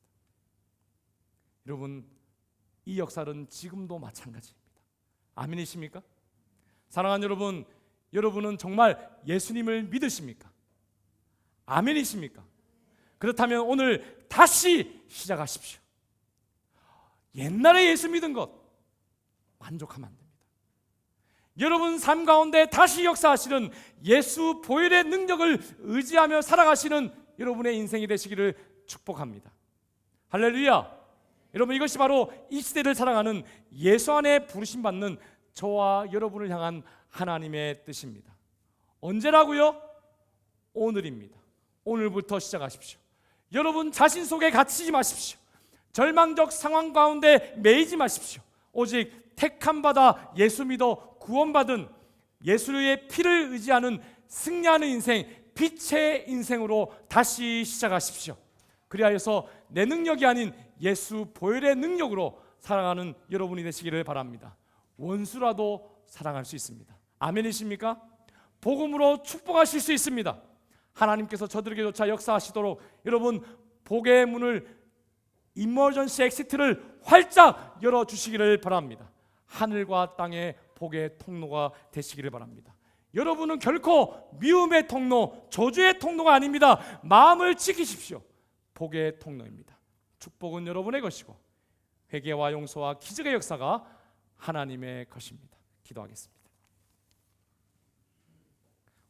여러분, 이 역사는 지금도 마찬가지입니다. 아멘이십니까? 사랑하는 여러분, 여러분은 정말 예수님을 믿으십니까? 아멘이십니까? 그렇다면 오늘 다시 시작하십시오. 옛날에 예수 믿은 것 만족하면 안 됩니다. 여러분 삶 가운데 다시 역사하시는 예수 보혈의 능력을 의지하며 살아가시는 여러분의 인생이 되시기를 축복합니다. 할렐루야. 여러분, 이것이 바로 이 시대를 살아가는 예수 안에 부르심받는 저와 여러분을 향한 하나님의 뜻입니다. 언제라고요? 오늘입니다. 오늘부터 시작하십시오. 여러분 자신 속에 갇히지 마십시오. 절망적 상황 가운데 매이지 마십시오. 오직 택함 받아 예수 믿어 구원받은 예수의 피를 의지하는 승리하는 인생, 빛의 인생으로 다시 시작하십시오. 그리하여서 내 능력이 아닌 예수 보혈의 능력으로 살아가는 여러분이 되시기를 바랍니다. 원수라도 사랑할 수 있습니다. 아멘이십니까? 복음으로 축복하실 수 있습니다. 하나님께서 저들에게조차 역사하시도록 여러분 복의 문을, 이머전시 엑시트를 활짝 열어주시기를 바랍니다. 하늘과 땅의 복의 통로가 되시기를 바랍니다. 여러분은 결코 미움의 통로, 저주의 통로가 아닙니다. 마음을 지키십시오. 복의 통로입니다. 축복은 여러분의 것이고 회개와 용서와 기적의 역사가 하나님의 것입니다. 기도하겠습니다.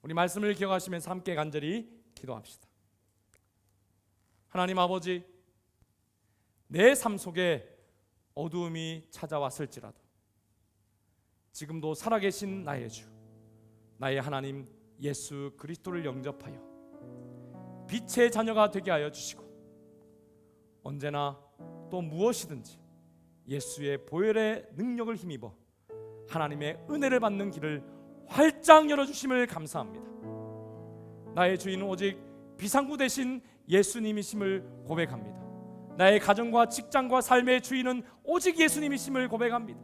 우리 말씀을 기억하시면서 함께 간절히 기도합시다. 하나님 아버지, 내 삶 속에 어두움이 찾아왔을지라도 지금도 살아계신 나의 주, 나의 하나님 예수 그리스도를 영접하여 빛의 자녀가 되게 하여 주시고 언제나 또 무엇이든지 예수의 보혈의 능력을 힘입어 하나님의 은혜를 받는 길을 활짝 열어주심을 감사합니다. 나의 주인은 오직 비상구 되신 예수님이심을 고백합니다. 나의 가정과 직장과 삶의 주인은 오직 예수님이심을 고백합니다.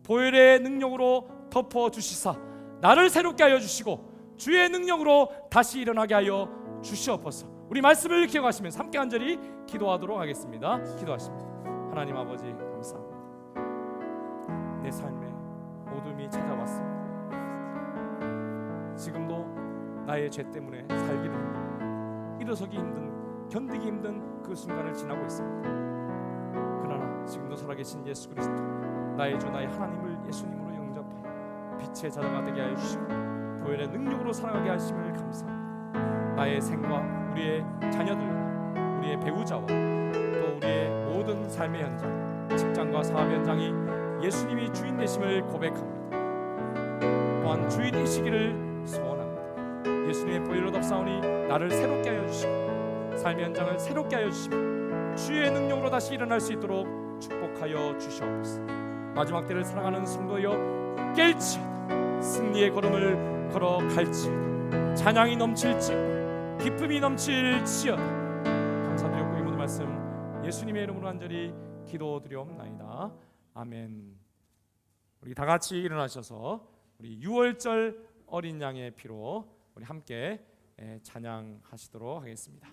보혈의 능력으로 덮어주시사 나를 새롭게 하여 주시고 주의 능력으로 다시 일어나게 하여 주시옵소서. 우리 말씀을 기억하시면서 함께 간절히 기도하도록 하겠습니다. 기도하십니다. 하나님 아버지 감사합니다. 내 삶에 어둠이 찾아왔습니다. 지금도 나의 죄 때문에 살기를 힘들고 일어서기 힘든, 견디기 힘든 그 순간을 지나고 있습니다. 그러나 지금도 살아계신 예수 그리스도, 나의 주 나의 하나님을 예수님으로 영접하여 빛의 자녀가 되게 하여 주시고 보혈의 능력으로 살아가게 하심을 감사합니다. 나의 생과 우리의 자녀들과 우리의 배우자와 또 우리의 모든 삶의 현장, 직장과 사업 현장이 예수님이 주인 되심을 고백합니다. 또한 주인이시기를 소원합니다. 예수님의 보혈로 덮사오니 나를 새롭게 하여 주시고 삶의 현장을 새롭게 하여 주시고 주의 능력으로 다시 일어날 수 있도록 축복하여 주시옵소서. 마지막 때를 살아가는 성도여 깰지어다. 승리의 걸음을 걸어갈지어다. 찬양이 넘칠지어다. 기쁨이 넘칠지어다. 감사드렸고 이 모든 말씀 예수님의 이름으로 간절히 기도드리옵나이다. 아멘. 우리 다 같이 일어나셔서 우리 6월절 어린 양의 피로 우리 함께 찬양하시도록 하겠습니다.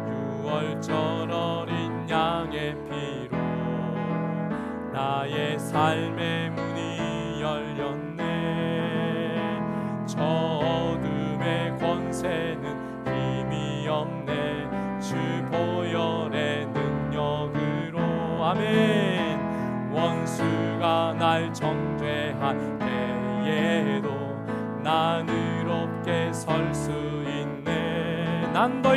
유월절 어린 양의 피로 나의 삶의 문이 열렸네. 저 어둠의 권세는 힘이 없네. 주 보혈의 능력으로 아멘. 원수가 날 정죄할 때에도 난 의롭게 설 수 있네. 난 더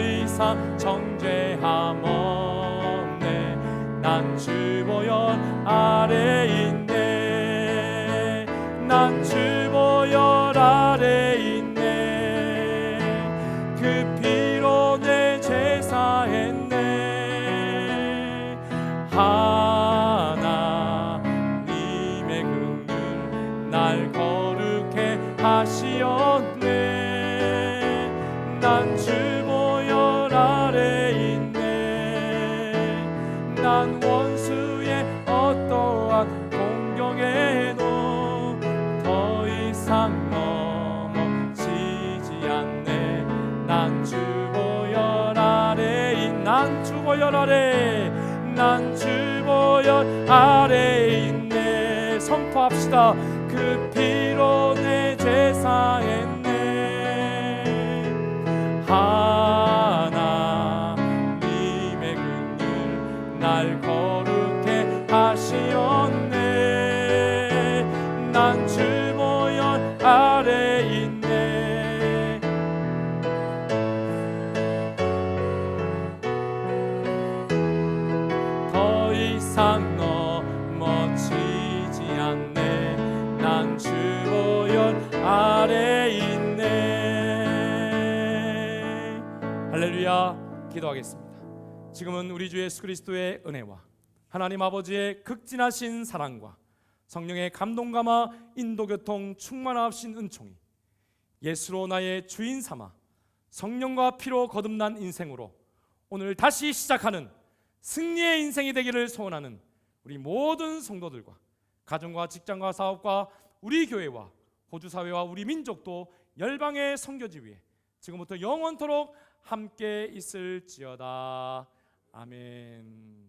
이상 정죄함 없네. 난 주 보혈 아래 있네. 난 주 보혈 아래 있네. 그 피로 내 제사했네. 하나님의 그 눈 날 거룩해 하시었네. 난 주 보혈 아래 있네. 난 원수의 어떠한 공경에도 더 이상 넘어지지 않네. 난 주 보혈 아래 난 주 보혈 아래 난 주 보혈 아래 있네. 선포합시다. 그 피로 내 제사했네. 하나님의 그 눈 날 거룩해 하시었네. 난 주 보혈 아래 있네. 더 이상 넘어지지 않네. 난 주 보혈 아래 있네. 할렐루야. 기도하겠습니다. 지금은 우리 주 예수 그리스도의 은혜와 하나님 아버지의 극진하신 사랑과 성령의 감동감화 인도교통 충만하신 은총이 예수로 나의 주인 삼아 성령과 피로 거듭난 인생으로 오늘 다시 시작하는 승리의 인생이 되기를 소원하는 우리 모든 성도들과 가정과 직장과 사업과 우리 교회와 호주 사회와 우리 민족도 열방의 선교지 위에 지금부터 영원토록 함께 있을지어다. 아멘.